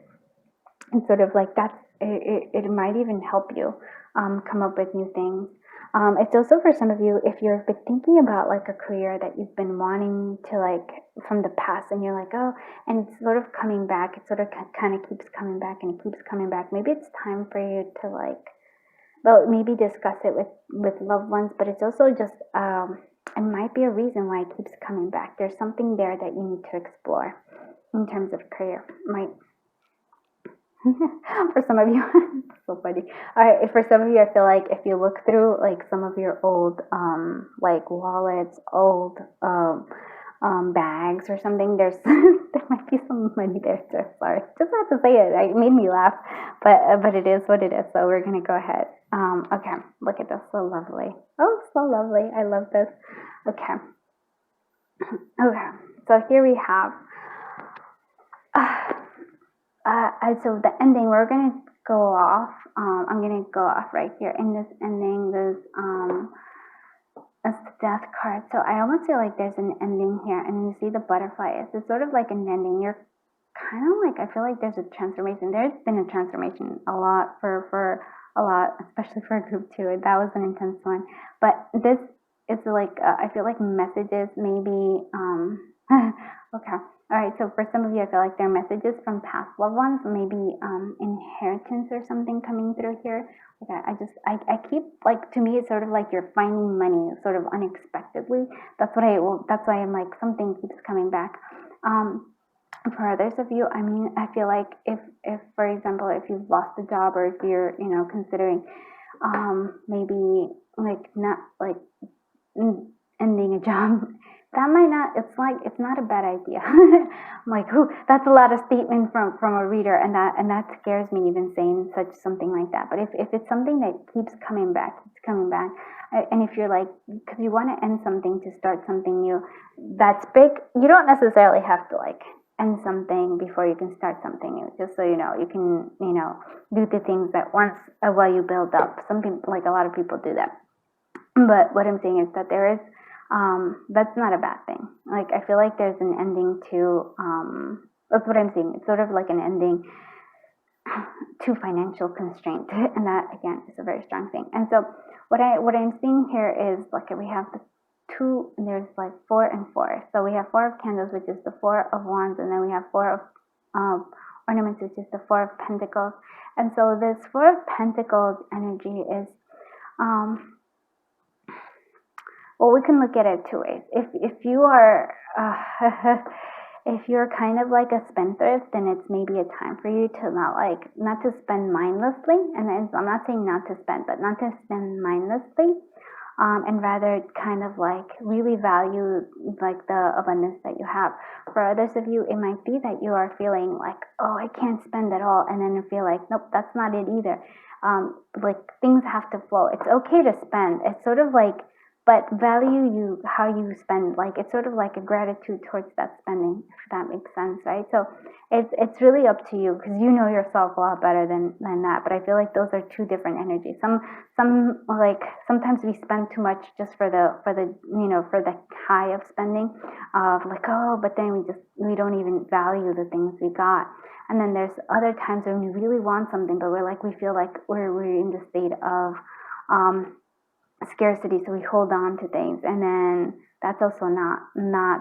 and sort of like that's it might even help you come up with new things. It's also for some of you, if you've been thinking about like a career that you've been wanting to like from the past, and you're like, oh, and it's sort of coming back, it sort of kind of keeps coming back and it keeps coming back. Maybe it's time for you to like, well, maybe discuss it with loved ones, but it's also just, it might be a reason why it keeps coming back. There's something there that you need to explore in terms of career, right? For some of you, so funny. All right, for some of you, I feel like if you look through like some of your old like wallets, old bags or something, there's there might be some money there too. Sorry, just had to say it. It made me laugh, but it is what it is. So we're gonna go ahead. Okay, look at this, so lovely. Oh, so lovely. I love this. Okay. Okay. So here we have. So the ending, we're gonna go off. I'm gonna go off right here in this ending. There's a death card. So I almost feel like there's an ending here, and you see the butterfly. It's sort of like an ending. You're kind of like, I feel like there's a transformation. There's been a transformation a lot for a lot, especially for group 2. That was an intense one. But this is like I feel like messages maybe. Okay. All right, so for some of you, I feel like they're messages from past loved ones, maybe inheritance or something coming through here. Okay, I keep, like, to me, it's sort of like you're finding money sort of unexpectedly. That's why I'm like, something keeps coming back. For others of you, I mean, I feel like if for example, if you've lost a job, or if you're, considering maybe like not like ending a job, that might not, it's not a bad idea. I'm like, oh, that's a lot of statement from a reader, and that scares me even saying something like that. But if it's something that keeps coming back, and if you're like, because you want to end something to start something new, that's big. You don't necessarily have to like end something before you can start something new. Just so you know, you can do the things that once while you build up. Some people, like a lot of people, do that. But what I'm saying is that there is, that's not a bad thing. Like, I feel like there's an ending to, that's what I'm saying. It's sort of like an ending to financial constraint. And that, again, is a very strong thing. And so what I'm seeing here is, like, we have the 2, and there's like 4 and 4. So we have 4 of candles, which is the 4 of wands, and then we have 4 of ornaments, which is the 4 of pentacles. And so this 4 of pentacles energy is, Well, we can look at it two ways. If you are if you're kind of like a spendthrift, then it's maybe a time for you to not to spend mindlessly. And I'm not saying not to spend, but not to spend mindlessly, and rather kind of like really value like the abundance that you have. For others of you, it might be that you are feeling like, oh, I can't spend at all, and then you feel like, nope, that's not it either. Like things have to flow. It's okay to spend. It's sort of like, but value you how you spend. Like it's sort of like a gratitude towards that spending, if that makes sense, right? So it's really up to you, because you know yourself a lot better than that. But I feel like those are two different energies. Like sometimes we spend too much just for the for the high of spending, of like, oh, but then we don't even value the things we got. And then there's other times when we really want something, but we feel like we're in the state of scarcity, so we hold on to things, and then that's also not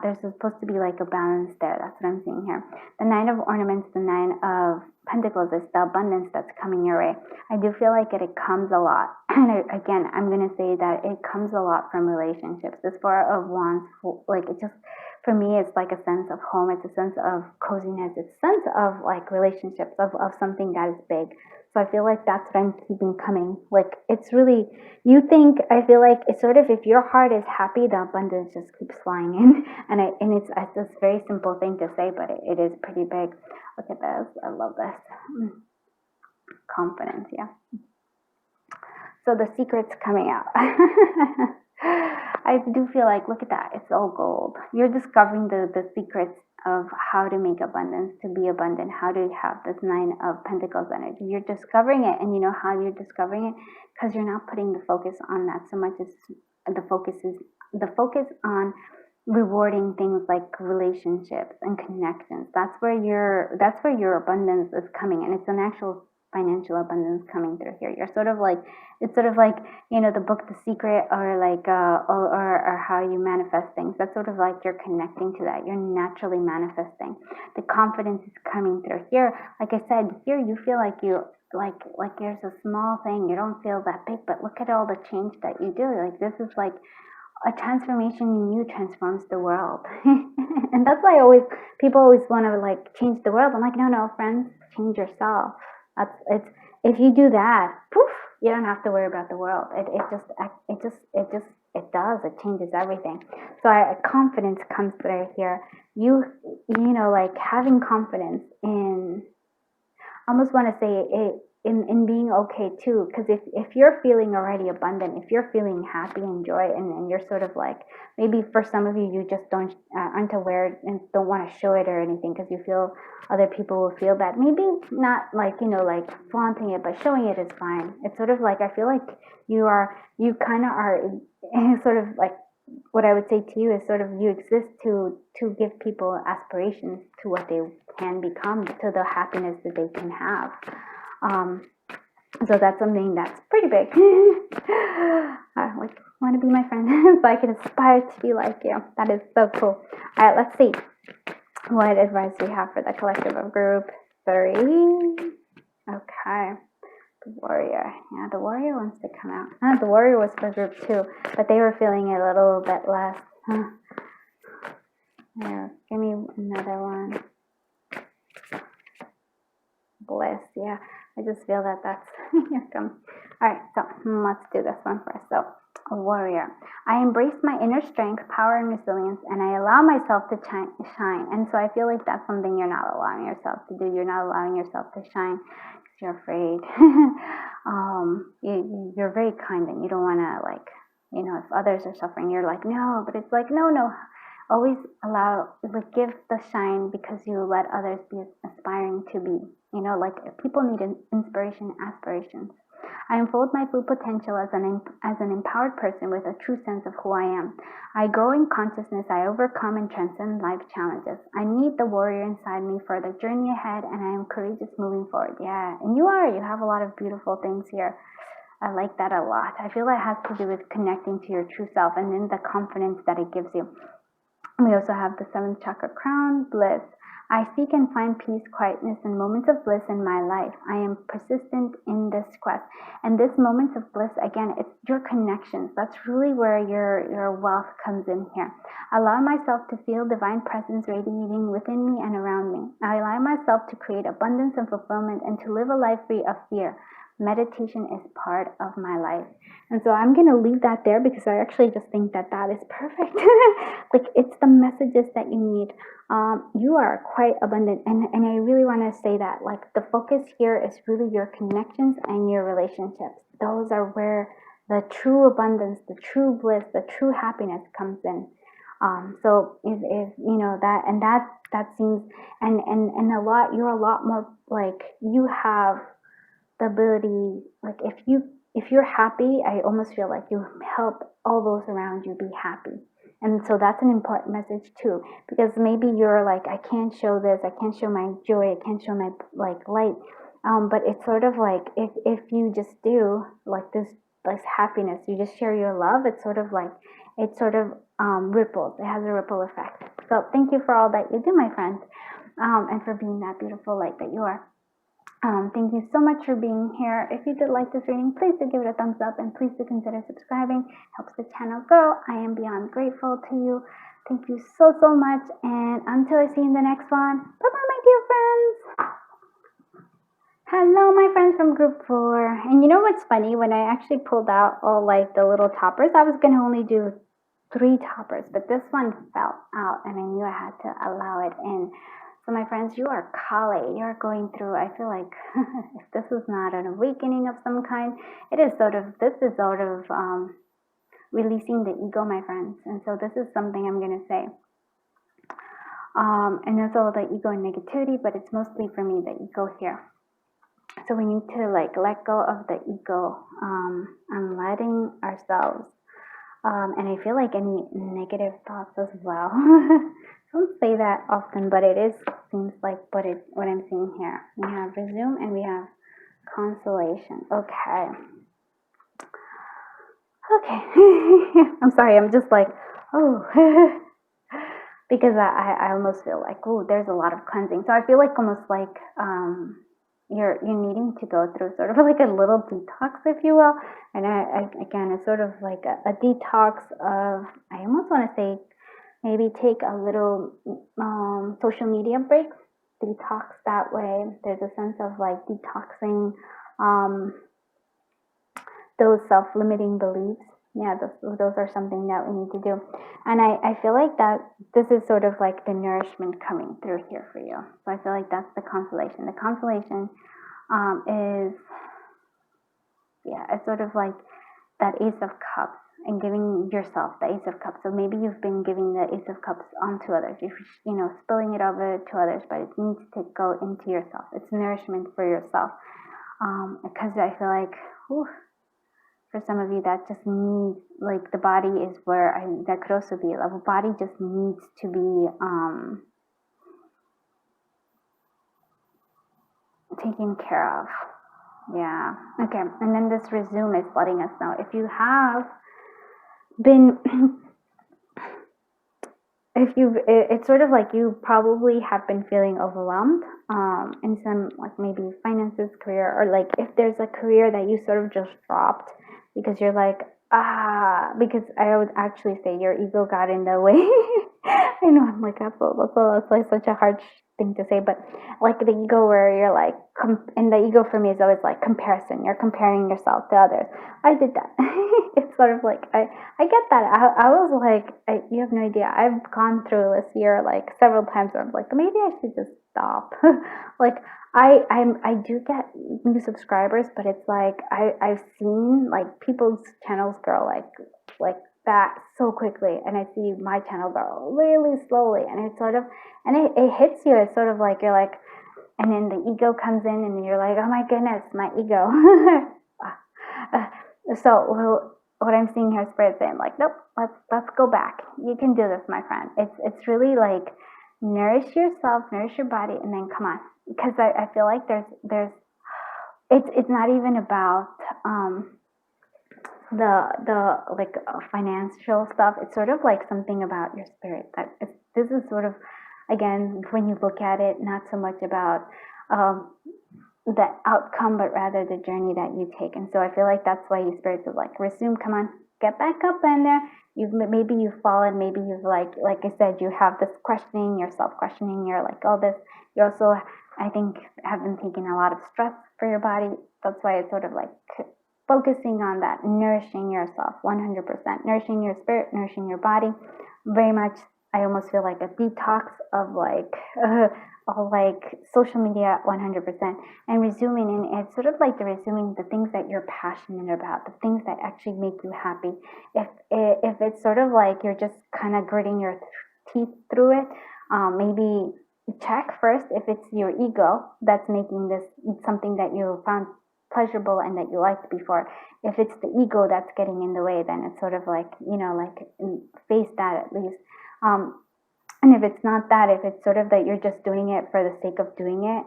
there's supposed to be like a balance there. That's what I'm seeing here. The Nine of Ornaments, the Nine of Pentacles is the abundance that's coming your way. I do feel like it comes a lot, and again, I'm going to say that it comes a lot from relationships. This Four of Wands, like it just, for me, it's like a sense of home. It's a sense of coziness. It's a sense of like relationships, of something that is big. So I feel like that's what I'm keeping coming. Like it's really, I feel like it's sort of, if your heart is happy, the abundance just keeps flying in. And it's this very simple thing to say, but it is pretty big. Look at this. I love this. Confidence, yeah. So the secret's coming out. I do feel like, look at that. It's all gold. You're discovering the secrets of how to make abundance, to be abundant, how to have this Nine of Pentacles energy. You're discovering it, and you know how you're discovering it? Because you're not putting the focus on that so much as the focus on rewarding things like relationships and connections. That's where your abundance is coming, and it's an actual financial abundance coming through here. You're sort of like, it's sort of like, the book The Secret, or like or how you manifest things. That's sort of like you're connecting to that. You're naturally manifesting. The confidence is coming through here. Like I said, here you feel like you like there's a small thing, you don't feel that big, but look at all the change that you do. Like this is like a transformation in you transforms the world. And that's why people always want to like change the world. I'm like, no, friends, change yourself. If you do that, poof, you don't have to worry about the world. It does. It changes everything. So confidence comes through here. You like having confidence in, I almost want to say it, in being okay too, because if you're feeling already abundant, if you're feeling happy and joy, and you're sort of like, maybe for some of you, you just aren't aware and don't want to show it or anything, because you feel other people will feel that. Maybe not like like flaunting it, but showing it is fine. It's sort of like, I feel like you kind of are sort of like, what I would say to you is sort of, you exist to give people aspirations to what they can become, to the happiness that they can have. So that's something that's pretty big. Want to be my friend so I can aspire to be like you. That is so cool. All right, let's see what advice we have for the collective of group 3. Okay. The Warrior. Yeah, the Warrior wants to come out. The Warrior was for group 2, but they were feeling a little bit less. Yeah, give me another one. Bliss. Yeah, I just feel that that's here comes. All right, so let's do this one first. So, a Warrior. I embrace my inner strength, power, and resilience, and I allow myself to shine. And so I feel like that's something you're not allowing yourself to do. You're not allowing yourself to shine because you're afraid. You're very kind, and you don't want to, like, if others are suffering, you're like, no, but it's like, no. Always give the shine, because you let others be aspiring to be. Like people need inspiration, aspirations. I unfold my full potential as an empowered person with a true sense of who I am. I grow in consciousness. I overcome and transcend life challenges. I need the warrior inside me for the journey ahead, and I am courageous moving forward. Yeah, and you have a lot of beautiful things here. I like that a lot. I feel that has to do with connecting to your true self, and then the confidence that it gives you. We also have the 7th chakra crown, bliss. I seek and find peace, quietness, and moments of bliss in my life. I am persistent in this quest. And this moments of bliss, again, it's your connections. That's really where your wealth comes in here. Allow myself to feel divine presence radiating within me and around me. I allow myself to create abundance and fulfillment and to live a life free of fear. Meditation is part of my life. And so I'm going to leave that there because I actually just think that that is perfect. Like, it's the messages that you need. You are quite abundant. And I really want to say that, like, the focus here is really your connections and your relationships. Those are where the true abundance, the true bliss, the true happiness comes in. So if you know that, and that seems, and a lot, you're a lot more, like, you have the ability, like, if you're happy, I almost feel like you help all those around you be happy. And so that's an important message too, because maybe you're like, I can't show this, I can't show my joy, I can't show my, like, light. But it's sort of like, if you just do, like, this happiness, you just share your love, it's sort of like, it sort of ripples, it has a ripple effect. So thank you for all that you do, my friends, and for being that beautiful light that you are. Thank you so much for being here. If you did like this reading, please do give it a thumbs up, and please do consider subscribing. Helps the channel grow. I am beyond grateful to you. Thank you so much, and until I see you in the next one, bye bye, my dear friends. Hello, my friends from group 4. And you know what's funny? When I actually pulled out all, like, the little toppers, I was gonna only do 3 toppers, but this one fell out, and I knew I had to allow it in. So my friends, you are Kali. You're going through, I feel like, if this is not an awakening of some kind, this is sort of releasing the ego, my friends. And so this is something I'm going to say. And it's all the ego and negativity, but it's mostly for me, the ego here. So we need to, like, let go of the ego, and letting ourselves, and I feel like any negative thoughts as well. I don't say that often, but it seems like what I'm seeing here. We have resume and we have consolation. Okay. I'm sorry, I'm just like, oh, because I almost feel like, oh, there's a lot of cleansing. So I feel like almost like you're needing to go through sort of like a little detox, if you will. And again, it's sort of like a detox of, I almost want to say, maybe take a little social media break, detox that way. There's a sense of, like, detoxing those self-limiting beliefs. Yeah, those are something that we need to do. And I feel like that this is sort of like the nourishment coming through here for you. So I feel like that's the consolation. The consolation is, yeah, it's sort of like that Ace of Cups, and giving yourself the Ace of Cups. So maybe you've been giving the Ace of Cups onto others, you know, spilling it over to others, but it needs to go into yourself. It's nourishment for yourself. Because I feel like, for some of you, that just needs, like, the body is where that could also be, the body just needs to be taken care of. Yeah. Okay. And then this resume is letting us know if you have been it's sort of like you probably have been feeling overwhelmed in some, like, maybe finances, career, or like if there's a career that you sort of just dropped because you're like, because I would actually say your ego got in the way. I know, I'm like, that's like such a hard thing to say, but like the ego where you're like, and the ego for me is always like comparison. You're comparing yourself to others. I did that. It's sort of like, I get that. I was like, you have no idea. I've gone through this year like several times where I'm like, maybe I should just stop. Like, I do get new subscribers, but it's like I've seen like people's channels grow like that so quickly, and I see my channel grow really slowly, and it's sort of, and it hits you. It's sort of like you're like, and then the ego comes in, and you're like, oh my goodness, my ego. So what I'm seeing here, Spirit saying like, nope, let's go back. You can do this, my friend. It's really like, nourish yourself, nourish your body, and then come on. Because I feel like there's it's not even about the like financial stuff. It's sort of like something about your spirit that this is sort of again, when you look at it, not so much about the outcome, but rather the journey that you take. And so I feel like that's why you spirits is like, resume, come on, get back up in there. Maybe you've fallen, maybe you've like I said, you have this questioning, you're self-questioning, you're like all this. You also, I think, have been taking a lot of stress for your body. That's why it's sort of like focusing on that, nourishing yourself 100%, nourishing your spirit, nourishing your body. Very much, I almost feel like a detox of like social media 100%, and resuming, and it's sort of like the resuming the things that you're passionate about, the things that actually make you happy. If it's sort of like you're just kind of gritting your teeth through it, maybe check first if it's your ego that's making this something that you found pleasurable and that you liked before. If it's the ego that's getting in the way, then it's sort of like, like face that at least. And if it's not that, if it's sort of that you're just doing it for the sake of doing it,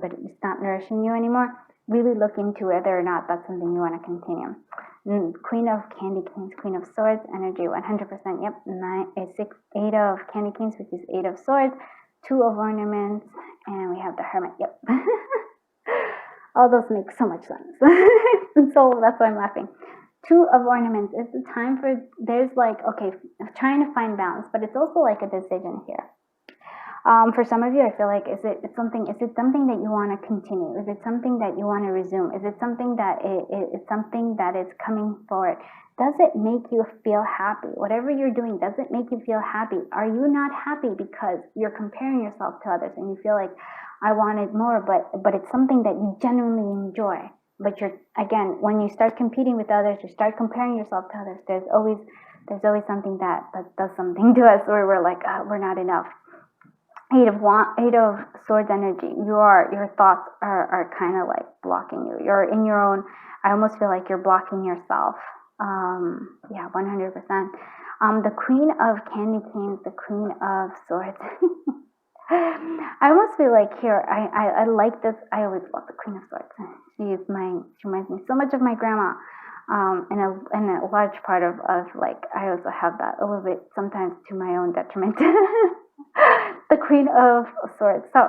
but it's not nourishing you anymore, really look into whether or not that's something you want to continue. Queen of Candy Canes, Queen of Swords, energy 100%. Yep, 8 of Candy Canes, which is 8 of Swords, 2 of Ornaments, and we have the Hermit. Yep. All those make so much sense. And so that's why I'm laughing. 2 of Ornaments is the time for, there's like, okay, trying to find balance, but it's also like a decision here. For some of you, I feel like, is it something that you want to continue? Is it something that you want to resume? Is it something that it's something that is coming forward? Does it make you feel happy? Whatever you're doing, does it make you feel happy? Are you not happy because you're comparing yourself to others and you feel like, I wanted more, but it's something that you genuinely enjoy? But again, when you start competing with others, you start comparing yourself to others, there's always something that does something to us where we're like, we're not enough. 8 of Swords energy. Your thoughts are kind of like blocking you. You're in your own, I almost feel like you're blocking yourself. 100%. The Queen of Candy Canes, the Queen of Swords. I almost feel like here, I like this. I always love the Queen of Swords. She reminds me so much of my grandma. And a large part of like, I also have that a little bit sometimes to my own detriment. The Queen of Swords. So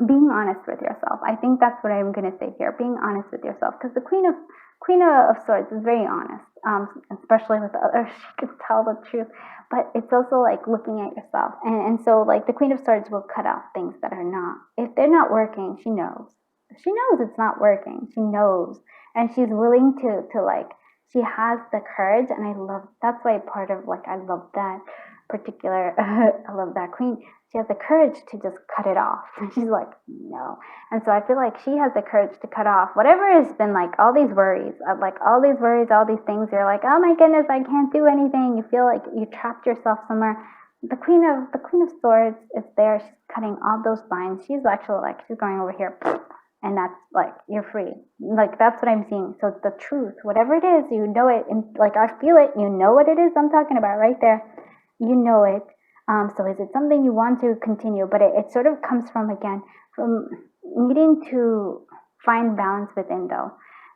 being honest with yourself. I think that's what I'm going to say here. Being honest with yourself. Because the Queen of Swords is very honest. Especially with others. She can tell the truth. But it's also like looking at yourself. And so like the Queen of Swords will cut out things that are not. If they're not working, she knows. She knows it's not working. She knows. And she's willing to like, she has the courage. And that's why part of like, I love that particular, I love that queen. She has the courage to just cut it off. And she's like, no. And so I feel like she has the courage to cut off whatever has been like all these worries, all these things. You're like, oh my goodness, I can't do anything. You feel like you trapped yourself somewhere. The Queen of Swords is there. She's cutting all those lines. She's actually like, she's going over here. And that's like, you're free. Like, that's what I'm seeing. So the truth, whatever it is, you know it. And like, I feel it. You know what it is I'm talking about right there. You know it. So is it something you want to continue? But it sort of comes from needing to find balance within, though.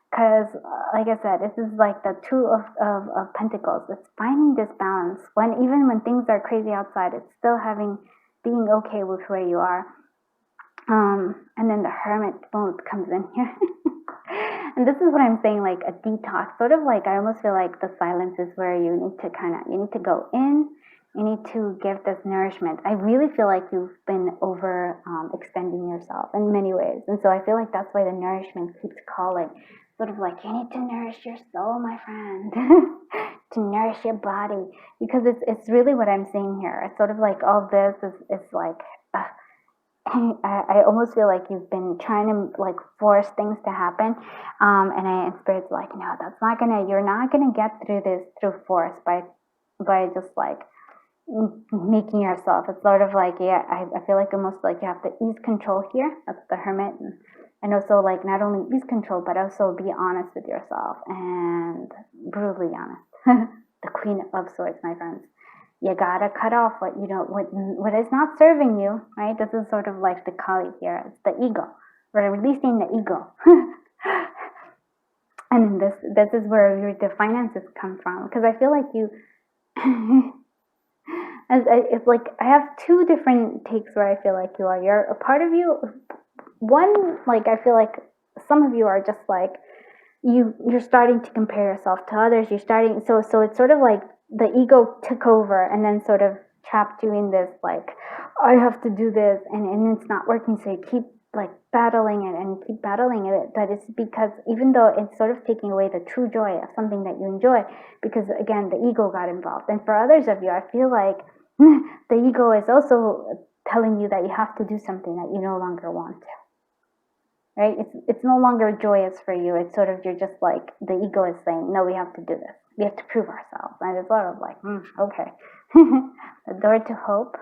Because, like I said, this is like the 2 of Pentacles. It's finding this balance. Even when things are crazy outside, it's still being okay with where you are. And then the Hermit mode comes in here. And this is what I'm saying, like a detox. Sort of like, I almost feel like the silence is where you need to go in. You need to give this nourishment. I really feel like you've been extending yourself in many ways. And so I feel like that's why the nourishment keeps calling. Sort of like, you need to nourish your soul, my friend. To nourish your body. Because it's really what I'm saying here. It's sort of like all this is like, I almost feel like you've been trying to like force things to happen. And Spirit's like, no, you're not gonna get through this through force by just like, making yourself. It's sort of like, I feel like almost like you have to ease control here. That's the Hermit. And also like not only ease control, but also be honest with yourself and brutally honest. The Queen of Swords, my friends. You gotta cut off what is not serving you, right? This is sort of like the Kali here. It's the ego. We're releasing the ego. And this is where the finances come from. Because I feel like It's like I have two different takes where I feel like you are. You're a part of you. One, like I feel like some of you are just like you're starting to compare yourself to others. You're starting so it's sort of like the ego took over and then sort of trapped you in this like I have to do this and it's not working, so you keep like battling it and keep battling it, but it's because even though it's sort of taking away the true joy of something that you enjoy, because again the ego got involved. And for others of you, I feel like the ego is also telling you that you have to do something that you no longer want to, right? It's no longer joyous for you. It's sort of, you're just like, the ego is saying, no, we have to do this, we have to prove ourselves. And it's sort of like, okay. The door to hope.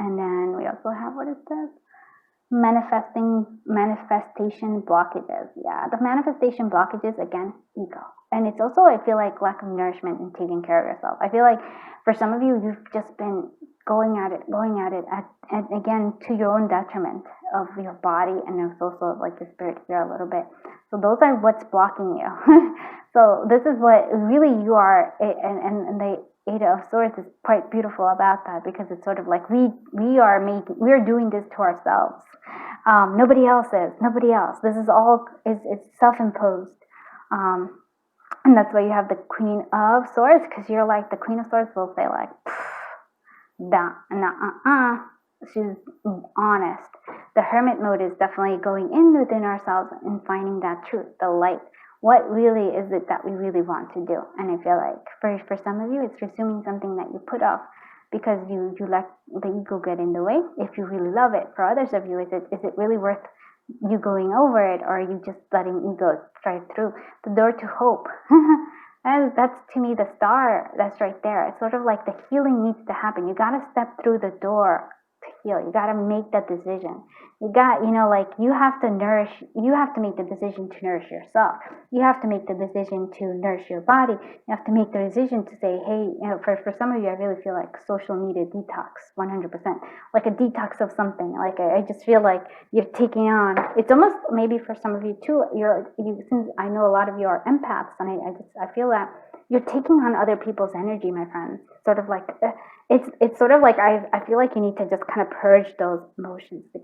And then we also have, what is this? Manifestation blockages. Yeah, the manifestation blockages, again, ego. And it's also, I feel like, lack of nourishment and taking care of yourself. I feel like for some of you, you've just been going at it, and again, to your own detriment of your body, and it's also like your spirit here a little bit. So those are what's blocking you. So this is what really you are, and the Eight of Swords is quite beautiful about that, because it's sort of like we're doing this to ourselves. Nobody else is. This is all it's self-imposed. And that's why you have the Queen of Swords, because you're like, the Queen of Swords will say like, she's honest. The Hermit mode is definitely going in within ourselves and finding that truth, the light. What really is it that we really want to do? And I feel like for some of you, it's resuming something that you put off because you let the ego get in the way. If you really love it. For others of you, is it really worth you going over it, or are you just letting ego strike through? The door to hope. And that's, to me, the star that's right there. It's sort of like the healing needs to happen. You got to step through the door to heal. You got to make that decision. You have to make the decision to nourish yourself. You have to make the decision to nourish your body. You have to make the decision to say, hey, for some of you, I really feel like social media detox, 100%. Like a detox of something. Like I just feel like you're taking on, it's almost, maybe for some of you too, since I know a lot of you are empaths, and I feel that you're taking on other people's energy, my friends. Sort of like, it's sort of like, I feel like you need to just kind of purge those emotions. You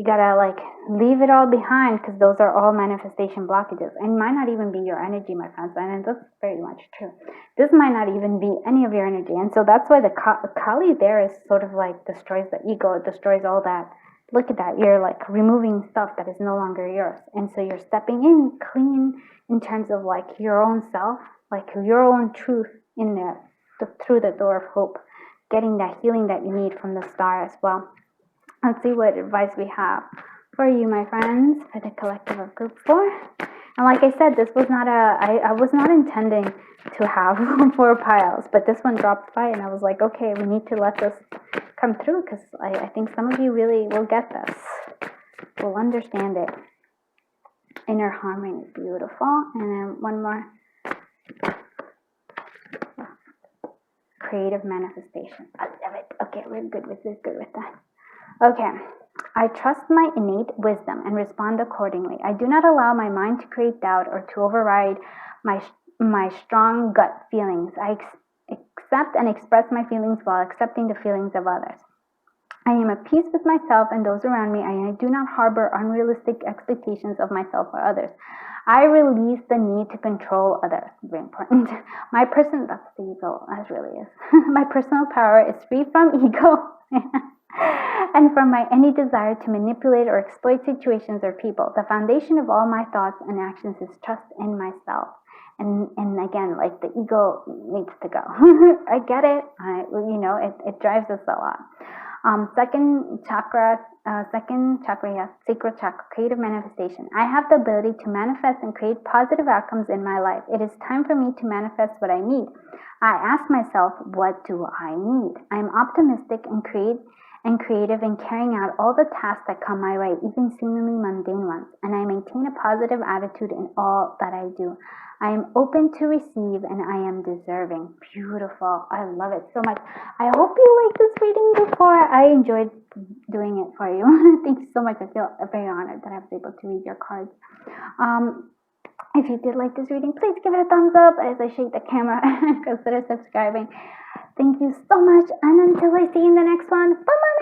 gotta like leave it all behind, because those are all manifestation blockages, and might not even be your energy, my friends. And that's very much true. This might not even be any of your energy, and so that's why the Kali there is sort of like destroys the ego, it destroys all that. Look at that, you're like removing stuff that is no longer yours, and so you're stepping in clean in terms of like your own self, like your own truth in there, through the door of hope, getting that healing that you need from the star as well. Let's see what advice we have for you, my friends, for the collective of group 4. And like I said, this was not I was not intending to have 4 piles, but this one dropped by, and I was like, okay, we need to let this come through, because I think some of you really will get this, will understand it. Inner harmony, beautiful. And then one more. Creative manifestation. I love it. Okay, we're good with that. Okay, I trust my innate wisdom and respond accordingly. I do not allow my mind to create doubt or to override my strong gut feelings. I accept and express my feelings while accepting the feelings of others. I am at peace with myself and those around me, and I do not harbor unrealistic expectations of myself or others. I release the need to control others. Very important. That's the ego, that really is. My personal power is free from ego. And from any desire to manipulate or exploit situations or people. The foundation of all my thoughts and actions is trust in myself. And again, like, the ego needs to go. I get it. It drives us a lot. Second chakra, sacral chakra, creative manifestation. I have the ability to manifest and create positive outcomes in my life. It is time for me to manifest what I need. I ask myself, what do I need? I am optimistic and creative in carrying out all the tasks that come my way, even seemingly mundane ones, and I maintain a positive attitude in all that I do. I am open to receive, and I am deserving. Beautiful. I love it so much. I hope you liked this reading before. I enjoyed doing it for you. Thank you so much. I feel very honored that I was able to read your cards. If you did like this reading, please give it a thumbs up as I shake the camera. Consider subscribing. Thank you so much, and until I see you in the next one, bye bye.